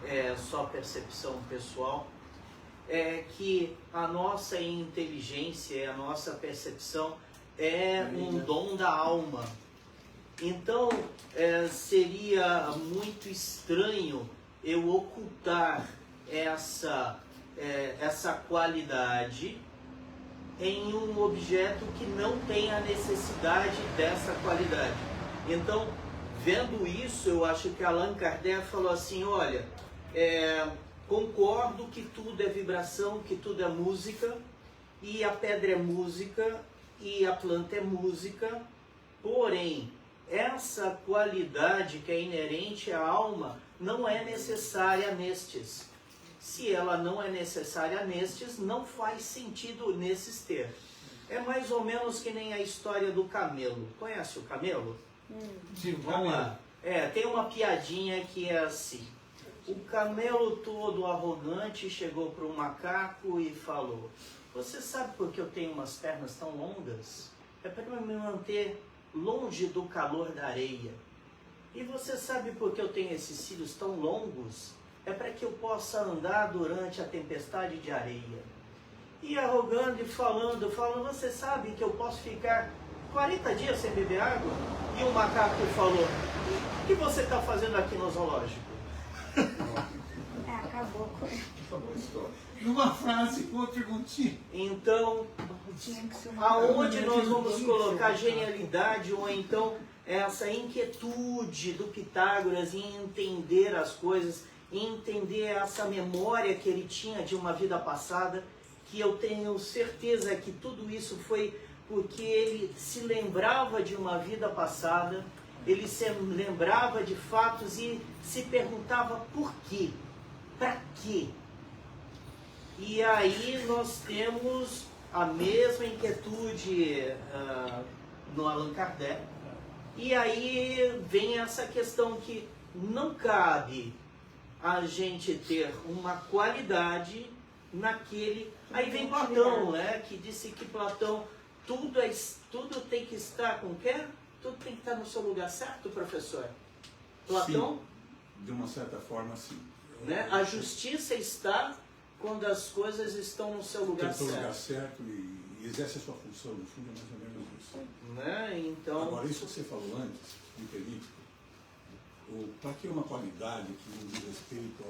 é só percepção pessoal, é que a nossa inteligência, a nossa percepção é um dom da alma. Então seria muito estranho eu ocultar essa qualidade em um objeto que não tem a necessidade dessa qualidade. Então, vendo isso, eu acho que Allan Kardec falou assim, olha, concordo que tudo é vibração, que tudo é música, e a pedra é música, e a planta é música, porém, essa qualidade que é inerente à alma não é necessária nestes. Se ela não é necessária nestes, não faz sentido nesses ter. É mais ou menos que nem a história do camelo. Conhece o camelo? Sim, vamos lá. Tem uma piadinha que é assim. O camelo todo arrogante chegou para um macaco e falou: você sabe por que eu tenho umas pernas tão longas? É para me manter longe do calor da areia. E você sabe por que eu tenho esses cílios tão longos? É para que eu possa andar durante a tempestade de areia. E arrogando e falando, você sabe que eu posso ficar 40 dias sem beber água? E o macaco falou: o que você está fazendo aqui no zoológico? Acabou com Acabou a história. Numa frase com uma perguntinha. Então, aonde nós vamos colocar genialidade ou então essa inquietude do Pitágoras em entender as coisas, em entender essa memória que ele tinha de uma vida passada, que eu tenho certeza que tudo isso foi porque ele se lembrava de uma vida passada, ele se lembrava de fatos e se perguntava por quê, para quê. E aí nós temos a mesma inquietude no Allan Kardec. E aí vem essa questão que não cabe a gente ter uma qualidade naquele... Aí vem Platão, né, que disse que Platão tudo tem que estar com o quê? Tudo tem que estar no seu lugar certo, professor? Platão? Sim, de uma certa forma, sim. Né? A justiça está quando as coisas estão no seu lugar Tem certo. o lugar certo e exerce a sua função, no fundo é mais ou menos isso. Né? Então, Agora, isso que você falou antes, me permite, para que uma qualidade que diz respeito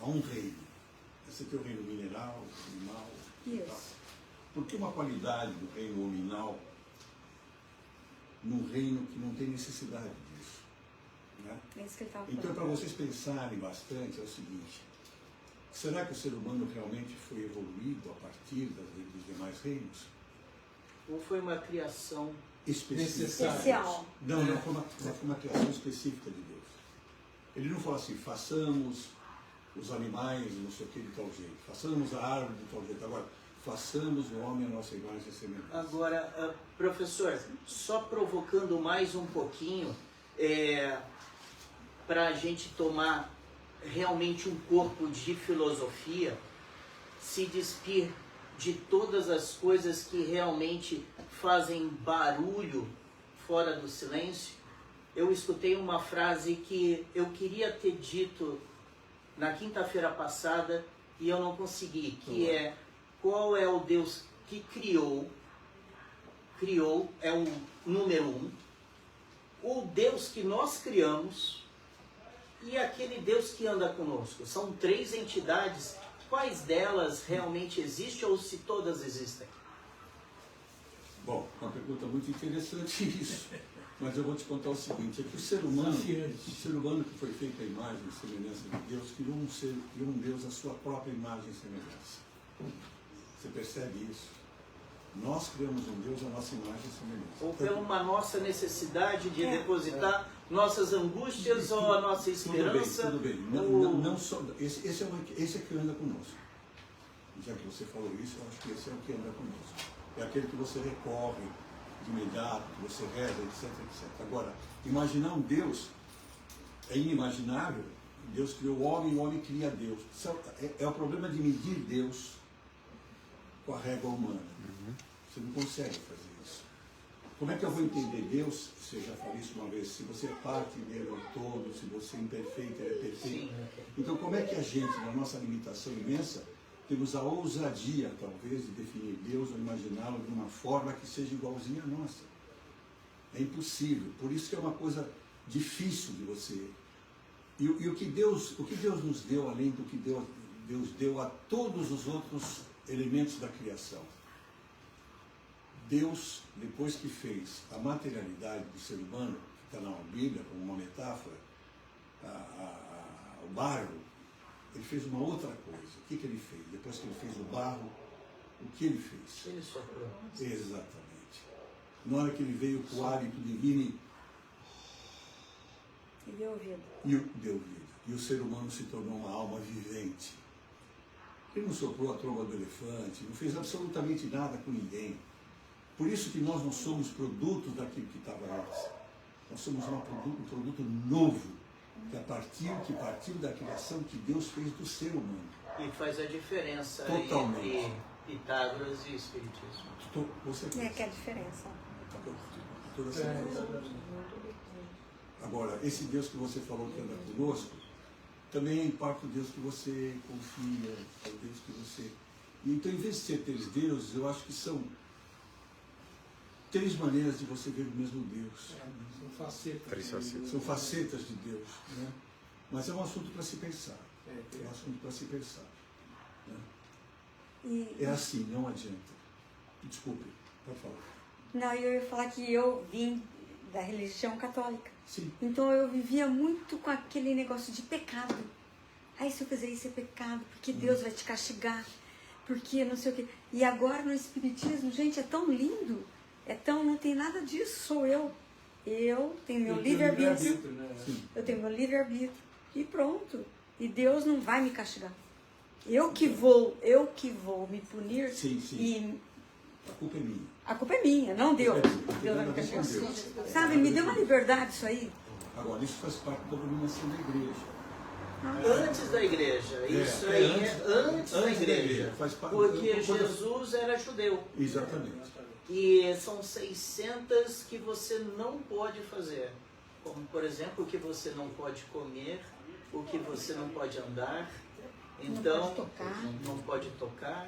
a um reino? Esse aqui é o reino mineral, animal, tal. Por que uma qualidade do reino nominal num reino que não tem necessidade disso? Né? É isso que ele estava Então, falando. para vocês pensarem bastante, é o seguinte: será que o ser humano realmente foi evoluído a partir dos demais reinos? ou foi uma criação Específica? Especial. Não, foi uma criação específica de Deus. Ele não falou assim, façamos os animais, não sei o que, de tal jeito, façamos a árvore de tal jeito. Agora, façamos o homem a nossa imagem e semelhança. Agora, professor, só provocando mais um pouquinho, para a gente tomar realmente um corpo de filosofia, se despir de todas as coisas que realmente fazem barulho fora do silêncio. Eu escutei uma frase que eu queria ter dito na quinta-feira passada e eu não consegui, que é: qual é o Deus que criou é o número 1, o Deus que nós criamos e aquele Deus que anda conosco. São 3 entidades. Quais delas realmente existem ou se todas existem? Bom, uma pergunta muito interessante isso. Mas eu vou te contar o seguinte, é que o ser humano que foi feito à imagem e semelhança de Deus, criou um Deus à sua própria imagem e semelhança. Você percebe isso? Nós criamos um Deus à nossa imagem e semelhança. Ou pela uma nossa necessidade de depositar nossas angústias ou a nossa esperança? Tudo bem. Não só, esse é que anda conosco. Já que você falou isso, eu acho que esse é o que anda conosco. É aquele que você recorre de imediato, que você reza, etc, etc. Agora, imaginar um Deus é inimaginável. Deus criou o homem cria Deus. É o problema de medir Deus com a régua humana. Você não consegue fazer isso. Como é que eu vou entender Deus, se eu já falei isso uma vez, se você é parte dele ao todo, se você é imperfeito, ele é perfeito. Sim. Então, como é que a gente, na nossa limitação imensa, temos a ousadia, talvez, de definir Deus ou imaginá-lo de uma forma que seja igualzinha à nossa? É impossível. Por isso que é uma coisa difícil de você. E o que Deus nos deu, além do que Deus deu a todos os outros elementos da criação. Deus, depois que fez a materialidade do ser humano, que está na Bíblia como uma metáfora, o barro, ele fez uma outra coisa. O que ele fez? Depois que ele fez o barro, o que ele fez? Ele soprou. Exatamente. Na hora que ele veio com o hálito divino E deu vida. deu vida. E o ser humano se tornou uma alma vivente. Ele não soprou a tromba do elefante, não fez absolutamente nada com ninguém. Por isso que nós não somos produtos daquilo que estava antes. Nós somos um produto novo, que partiu da criação que Deus fez do ser humano. E faz a diferença Totalmente. entre Pitágoras e Espiritismo. Você É que é a diferença. Toda certeza. Agora, esse Deus que você falou que anda conosco, também é em parte o Deus que você confia, é o Deus que você... Então, em vez de ser 3 deuses, eu acho que são 3 maneiras de você ver o mesmo Deus. São facetas. 3 facetas. São facetas de Deus. Né? Mas é um assunto para se pensar. É um assunto para se pensar. Né? É assim, não adianta. Desculpe, pode falar. Não, eu ia falar que eu vim da religião católica. Sim. Então eu vivia muito com aquele negócio de pecado. Aí se eu fizer isso é pecado, porque Deus vai te castigar, porque não sei o quê. E agora no Espiritismo, gente, é tão lindo, não tem nada disso, sou eu. Eu tenho meu livre-arbítrio, Né? eu tenho meu livre-arbítrio e pronto. E Deus não vai me castigar. Eu que vou me punir. Sim, sim. E A culpa é minha. a culpa é minha, não Deus. Deus vai me castigar. Sabe, me deu uma liberdade isso aí. Agora, isso faz parte da dominação da igreja. Antes da igreja, isso aí é antes da igreja. Faz parte Porque Jesus era judeu. Exatamente. E são 600 que você não pode fazer. Como, por exemplo, o que você não pode comer, o que você não pode andar. Então, não pode tocar.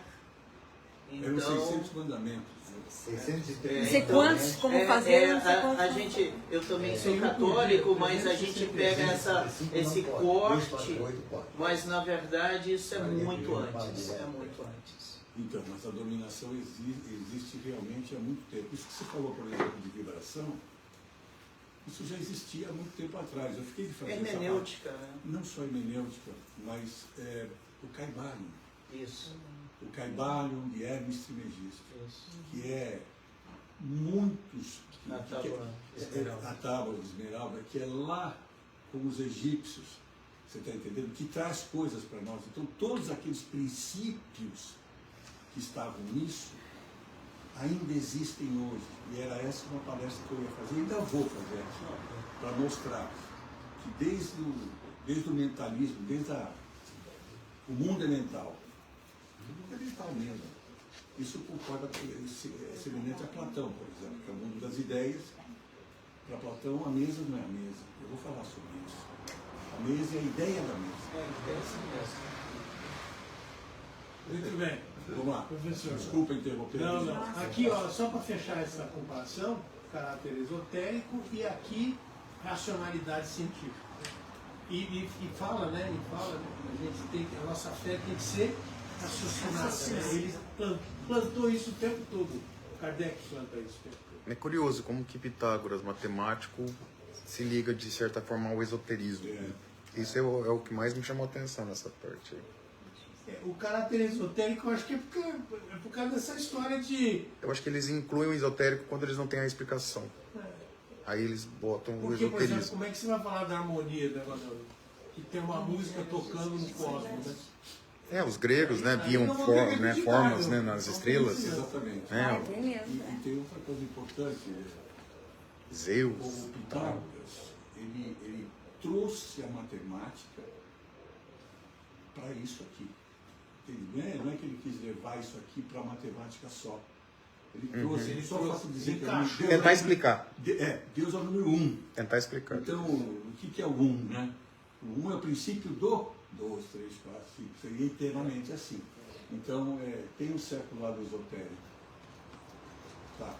Eram Então, 600 mandamentos. 603. Não sei quantos, como fazer, não sei quantos. a gente, eu também sou católico, mas a gente pega esse corte, mas na verdade isso é muito antes. É muito antes. Então, mas a dominação existe realmente há muito tempo. Isso que você falou, por exemplo, de vibração, isso já existia há muito tempo atrás. Eu fiquei de fazer Hermenêutica, né? não só hermenêutica, mas o Caibalion. Isso. O Caibalion de Hermes Trismegisto, Isso. que é muitos... A tábua a tábua de esmeralda, que é lá com os egípcios, você está entendendo? Que traz coisas para nós. Então, todos aqueles princípios que estavam nisso ainda existem hoje. E era essa uma palestra que eu ia fazer, ainda vou fazer aqui, para mostrar que desde o mentalismo, o mundo é mental. O mundo é mental mesmo. Isso concorda é semelhante a Platão, por exemplo, que é o mundo das ideias. Para Platão, a mesa não é a mesa. Eu vou falar sobre isso. A mesa é a ideia da mesa. É assim mesmo. Muito bem. Vamos lá. Professor. Desculpa interromper. Não. Aqui, ó, só para fechar essa comparação, caráter esotérico e aqui racionalidade científica. E fala, né? A nossa fé tem que ser raciocinada. Né? Ele plantou isso o tempo todo. Kardec planta isso o tempo todo. É curioso como que Pitágoras, matemático, se liga de certa forma ao esoterismo. Isso é o que mais me chamou a atenção nessa parte aí. O caráter esotérico, eu acho que é por causa dessa história de... Eu acho que eles incluem o esotérico quando eles não têm a explicação. Aí eles botam o Porque, por exemplo, esoterismo. como é que você vai falar da harmonia, né, que tem uma música tocando no cosmos, né? Os gregos, né, viam formas, né, nas estrelas. Exatamente. Tem mesmo, E tem outra coisa importante. Zeus. O Pitágoras, ele trouxe a matemática para isso aqui. Não é que ele quis levar isso aqui para a matemática só. Ele trouxe, ele só posso dizer que Deus Tentar explicar. Deus é o número 1. Tentar explicar. Então, o que é o 1, né? O 1 é o princípio do 2, 3, 4, 5, seria eternamente assim. Então, tem um certo lado esotérico. Tá.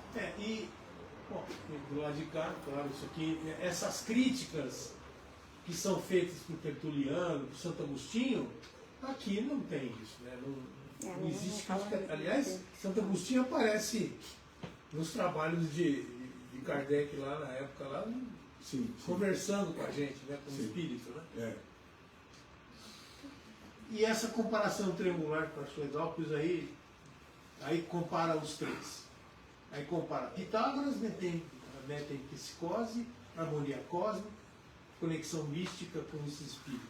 Bom, do lado de cá, claro, isso aqui, essas críticas que são feitas por Tertuliano, por Santo Agostinho, aqui não tem isso, né? Não existe crítica. Aliás, Santo Agostinho aparece nos trabalhos de Kardec lá na época, lá, Sim. conversando com a gente, né? Com o espírito, né? E essa comparação triangular com as Eudópios aí compara os três. Aí compara Pitágoras, metempsicose, harmonia cósmica, conexão mística com os espíritos.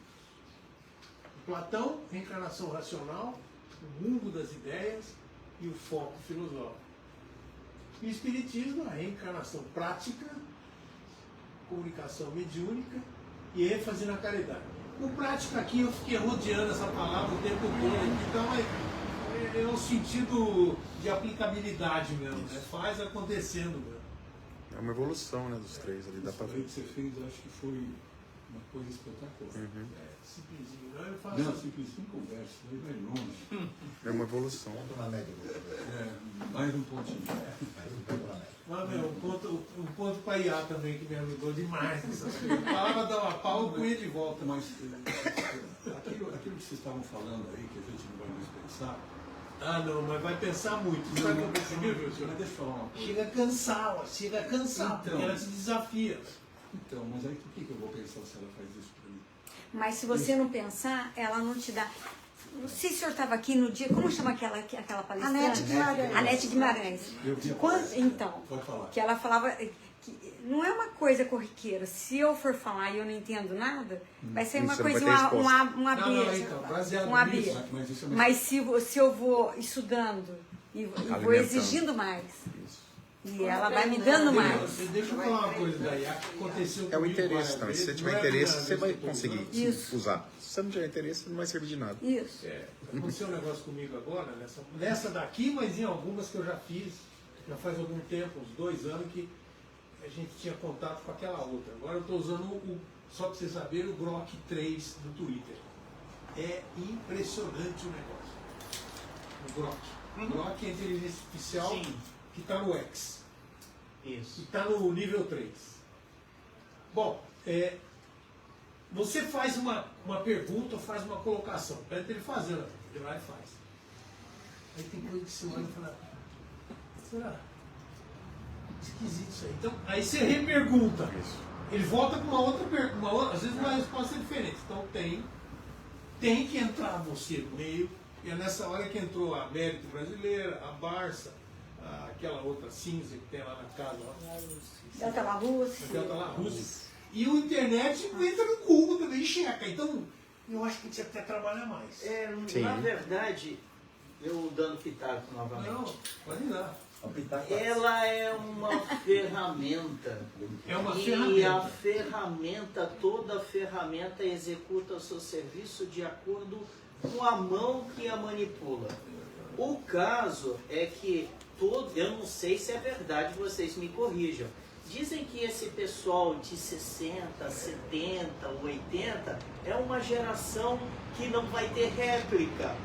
Platão, reencarnação racional, o mundo das ideias e o foco filosófico. E o Espiritismo, a reencarnação prática, comunicação mediúnica e ênfase na caridade. O prática aqui, eu fiquei rodeando essa palavra o tempo todo, então é um sentido de aplicabilidade mesmo, né? Faz acontecendo mesmo. É uma evolução, né, dos três ali, dá pra Isso ver. que você fez, eu acho que foi uma coisa espetacular. Simplesinho, não? Eu faço Não, simplesmente conversa, daí vai longe. É uma evolução. Mais um pontinho. Mas, um ponto para IA também, que me ajudou demais nessas coisas. A palavra dá uma pau, eu punha de volta. Mas aquilo que vocês estavam falando aí, que a gente não vai mais pensar. Não, mas vai pensar muito. Sabe o que eu percebi, professor? Mas deixa eu falar uma coisa. Chega a cansar, porque ela te desafia. Então, mas aí por que eu vou pensar se ela faz isso para mim? Mas se você não pensar, ela não te dá. Não sei se o senhor estava aqui no dia. Como chama aquela palestrante? Anete Guimarães. Anete Guimarães. Eu vi a Então, Pode falar. que ela falava que não é uma coisa corriqueira. Se eu for falar e eu não entendo nada, vai ser uma Isso, não coisa, vai ter uma abelha. Então, baseado Uma nisso. abelha. Mas isso é uma... Mas se eu vou estudando e vou Alimentando. exigindo mais, e ela vai me dando mais. Deixa eu falar uma coisa daí. Aconteceu É o comigo interesse várias também. Se você vezes, tiver não é a interesse, primeira você vez vai que eu tô conseguir Isso. usar. Se você não tiver interesse, não vai servir de nada. Isso. Aconteceu um negócio comigo agora, nessa daqui, mas em algumas que eu já fiz, já faz algum tempo, uns 2 anos, que a gente tinha contato com aquela outra. Agora eu estou usando, só para vocês saberem, o Grok 3 do Twitter. É impressionante o negócio. O Grok. O Grok é a inteligência artificial Sim. que está no X. Isso. E está no nível 3. Bom, você faz uma pergunta ou faz uma colocação. Pede ele fazendo, ele vai e faz. Aí tem coisa que você olha e fala, será? Esquisito isso aí. Então, aí você repergunta. Ele volta com uma outra pergunta, às vezes uma resposta é diferente. Então tem que entrar você no meio, e é nessa hora que entrou a Mérito Brasileira, a Barça, aquela outra cinza que tem lá na casa, Delta La Russa. Delta La Russa. E o internet entra no Google também e checa. Então, eu acho que tinha que até trabalhar mais. Na verdade, eu dando pitaco novamente. Não, pode dar. Ela é uma ferramenta. É uma E ferramenta. toda ferramenta executa o seu serviço de acordo com a mão que a manipula. O caso é que eu não sei se é verdade, vocês me corrijam. Dizem que esse pessoal de 60, 70, 80 é uma geração que não vai ter réplica.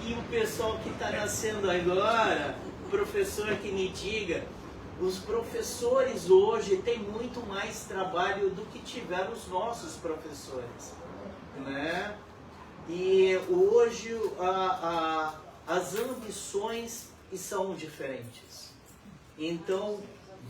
E o pessoal que está nascendo agora, o professor que me diga, os professores hoje têm muito mais trabalho do que tiveram os nossos professores, né? E hoje as ambições são diferentes. Então,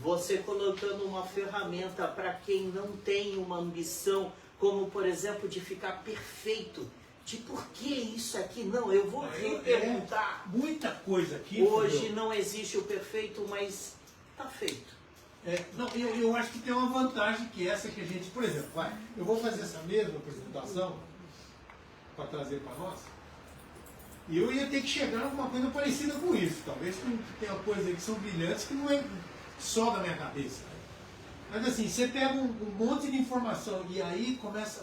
você colocando uma ferramenta para quem não tem uma ambição, como por exemplo de ficar perfeito, de por que isso aqui não, eu vou reperguntar. Muita coisa aqui. Hoje não existe o perfeito, mas está feito. Não, eu acho que tem uma vantagem que essa que a gente, por exemplo, eu vou fazer essa mesma apresentação para trazer para nós, e eu ia ter que chegar a alguma coisa parecida com isso. Talvez tenha coisas aí que são brilhantes que não é só da minha cabeça. Mas assim, você pega um monte de informação e aí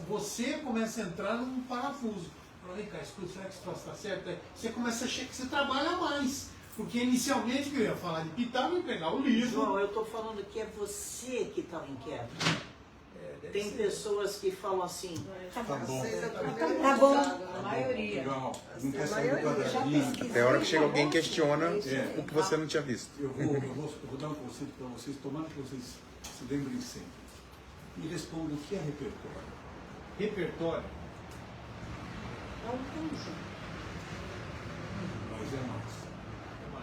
você começa a entrar num parafuso. Fala, vem cá, escuta, será que esse troço está certo? Você começa a você trabalha mais. Porque inicialmente eu ia falar de Pitágoras e pegar o livro. João, eu estou falando que é você que estava inquieto. Tem pessoas que falam assim, Tá bom. Tá bom. A maioria. Legal. Não quer saber do quadradinho. Até a hora que chega alguém e questiona o que você não tinha visto. Eu vou dar um conceito para vocês, tomara que vocês se lembrem sempre. E respondam o que é repertório. Repertório. É um conjunto. Mas é mais.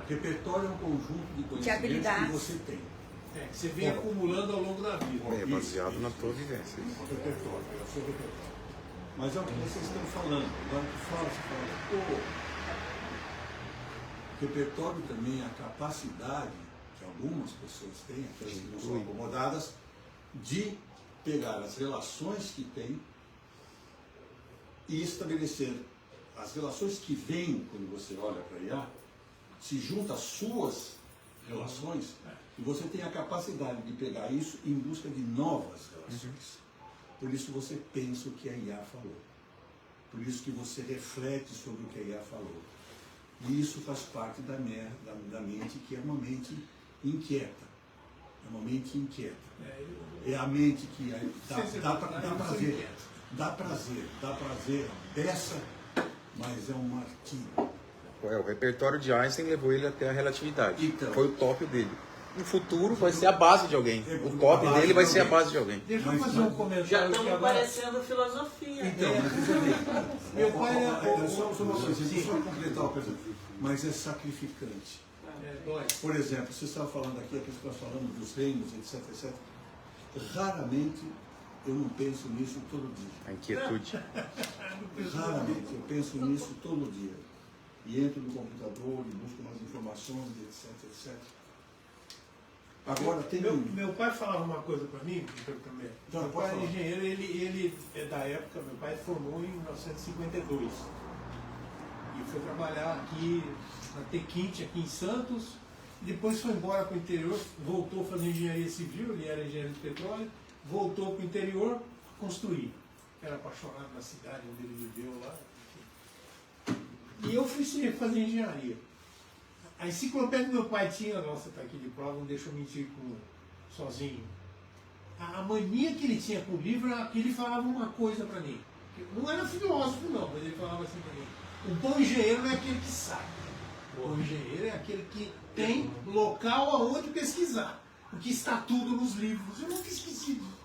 Repertório é um conjunto de conhecimentos habilidades. que você tem. Que você vem acumulando ao longo da vida. É baseado na tua vivência. O repertório, é o seu repertório. Mas é o que vocês estão falando. Agora que você fala, repertório também é a capacidade que algumas pessoas têm, aquelas que não são acomodadas, de pegar as relações que têm e estabelecer as relações que vêm quando você olha para IA, se junta às suas relações, e você tem a capacidade de pegar isso em busca de novas relações. Por isso você pensa o que a IA falou. Por isso que você reflete sobre o que a IA falou. E isso faz parte da mente, que é uma mente inquieta. É uma mente inquieta. É a mente que dá prazer, peça, mas é um martírio. O repertório de Einstein levou ele até a relatividade. Então. Foi o top dele. No futuro vai ser a base de alguém. O top dele vai ser a base de alguém. Deixa eu fazer um comentário. já aqui estamos agora. parecendo filosofia. Então, mas veja bem. Meu pai é. Só uma coisa, deixa eu completar uma coisa. Mas é sacrificante. Dói. Por exemplo, você estava falando aqui, a pessoa falando dos reinos, etc. Raramente eu não penso nisso todo dia. A inquietude. Raramente eu penso nisso todo dia. E entro no computador e busco umas informações, etc. Agora tem Meu pai falava uma coisa para mim, Vitor, também. Então, Meu pode pai é falar. engenheiro, ele é da época, meu pai formou em 1952. E foi trabalhar aqui na Tequinte, aqui em Santos. Depois foi embora para o interior, voltou a fazer engenharia civil, ele era engenheiro de petróleo, voltou para o interior a construir. Era apaixonado na cidade onde ele viveu lá. E eu fui fazer engenharia. A enciclopédia do meu pai tinha, nossa, tá aqui de prova, não deixa eu mentir sozinho. A mania que ele tinha com o livro era que ele falava uma coisa para mim. Não era filósofo não, mas ele falava assim para mim. O bom engenheiro não é aquele que sabe. O bom engenheiro é aquele que tem local aonde pesquisar. Porque está tudo nos livros. Eu nunca esqueci disso.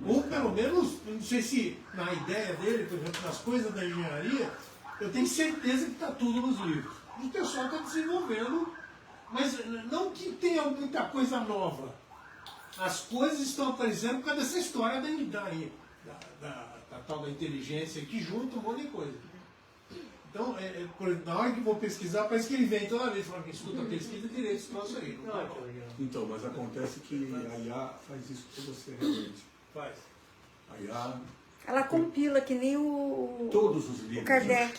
Ou pelo menos, não sei se na ideia dele, por exemplo, nas coisas da engenharia, eu tenho certeza que está tudo nos livros. E o pessoal está desenvolvendo, mas não que tenha muita coisa nova. As coisas estão aparecendo por causa dessa história da tal da inteligência que junta um monte de coisa. Então, na hora que eu vou pesquisar, parece que ele vem toda vez falando que escuta, pesquisa direito, esse troço aí. Não tá bom. Então, mas acontece que a IA faz isso para você realmente. Faz. A IA... Ela compila que nem o Todos os livros. O Kardec.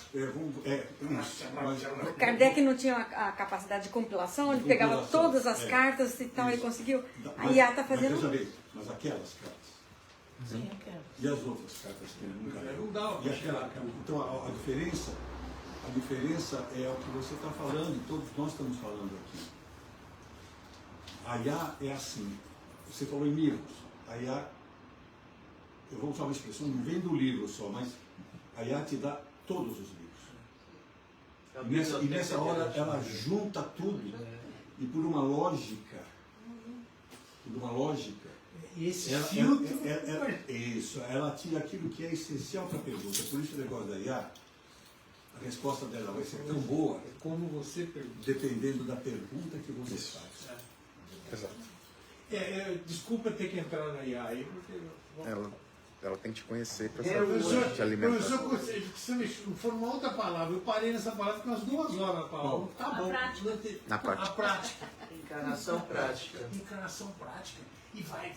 Mas, O Kardec não tinha a capacidade de compilação, ele pegava todas as cartas e tal, isso. e conseguiu. A Mas- IA está fazendo. Mas, veja bem, mas aquelas cartas. Sim, eu quero. E as outras cartas que ele nunca leu? Não dá E aquela, então a diferença é o que você está falando, e todos nós estamos falando aqui. A IA é assim. Você falou em livros. A IA, eu vou usar uma expressão, não vem do livro só, mas a IA te dá todos os livros. E nessa hora ela junta tudo e por uma lógica, E esse ela, filtro. isso, ela tira aquilo que é essencial para a pergunta. Por isso o negócio da IA, a resposta dela vai ser tão boa, Como você pergunta. dependendo da pergunta que você faz. Exato. Desculpa ter que entrar na IA aí, porque. Ela tem que te conhecer para Professor, saber te alimentar. você me falou uma outra palavra. Eu parei nessa palavra com umas 2 horas na palavra. Tá bom. Na prática. A prática. Encarnação prática. Encarnação prática. E vai,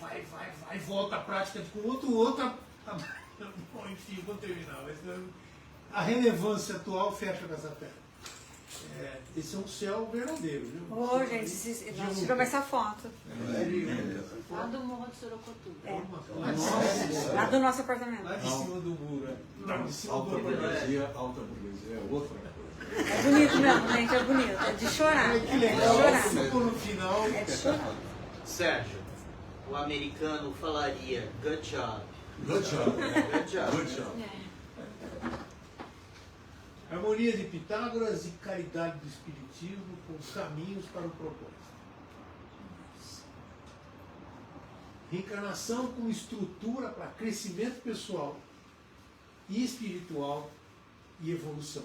volta a prática com outra. Bom, enfim, vou terminar. Mas a relevância atual fecha com essa terra. Esse é um céu verdadeiro, viu? Ô, gente, nós tiramos essa foto. Lá do Morro do Sorocotu. Lá do nosso apartamento. Lá de cima do muro. Lá de cima do muro. Alta burguesia é outra coisa. É bonito mesmo, gente, é bonito. É de chorar. Olha que É de legal. chorar. Ficou no final. É de chorar. Sérgio, o americano falaria good job. Good job. Good job. Good job. Harmonia de Pitágoras e caridade do Espiritismo com caminhos para o propósito. Reencarnação como estrutura para crescimento pessoal e espiritual e evolução.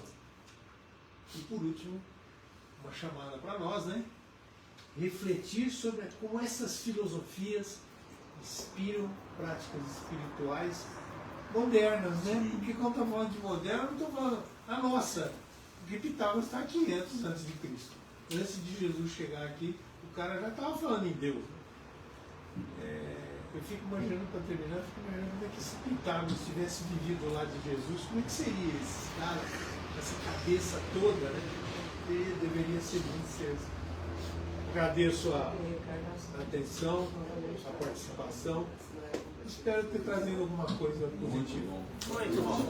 E por último, uma chamada para nós, né? Refletir sobre como essas filosofias inspiram práticas espirituais modernas, né? Porque quando estou falando de moderna, não estou falando a nossa. Porque Pitágoras está há 500 antes de Cristo. Antes de Jesus chegar aqui, o cara já estava falando em Deus. Eu fico imaginando, para terminar, como é que se Pitágoras tivesse vivido lá de Jesus, como é que seria esse cara, essa cabeça toda, né? Ele deveria ser muito sério. Agradeço a atenção, a participação. Espero ter trazido alguma coisa positiva. Muito bom.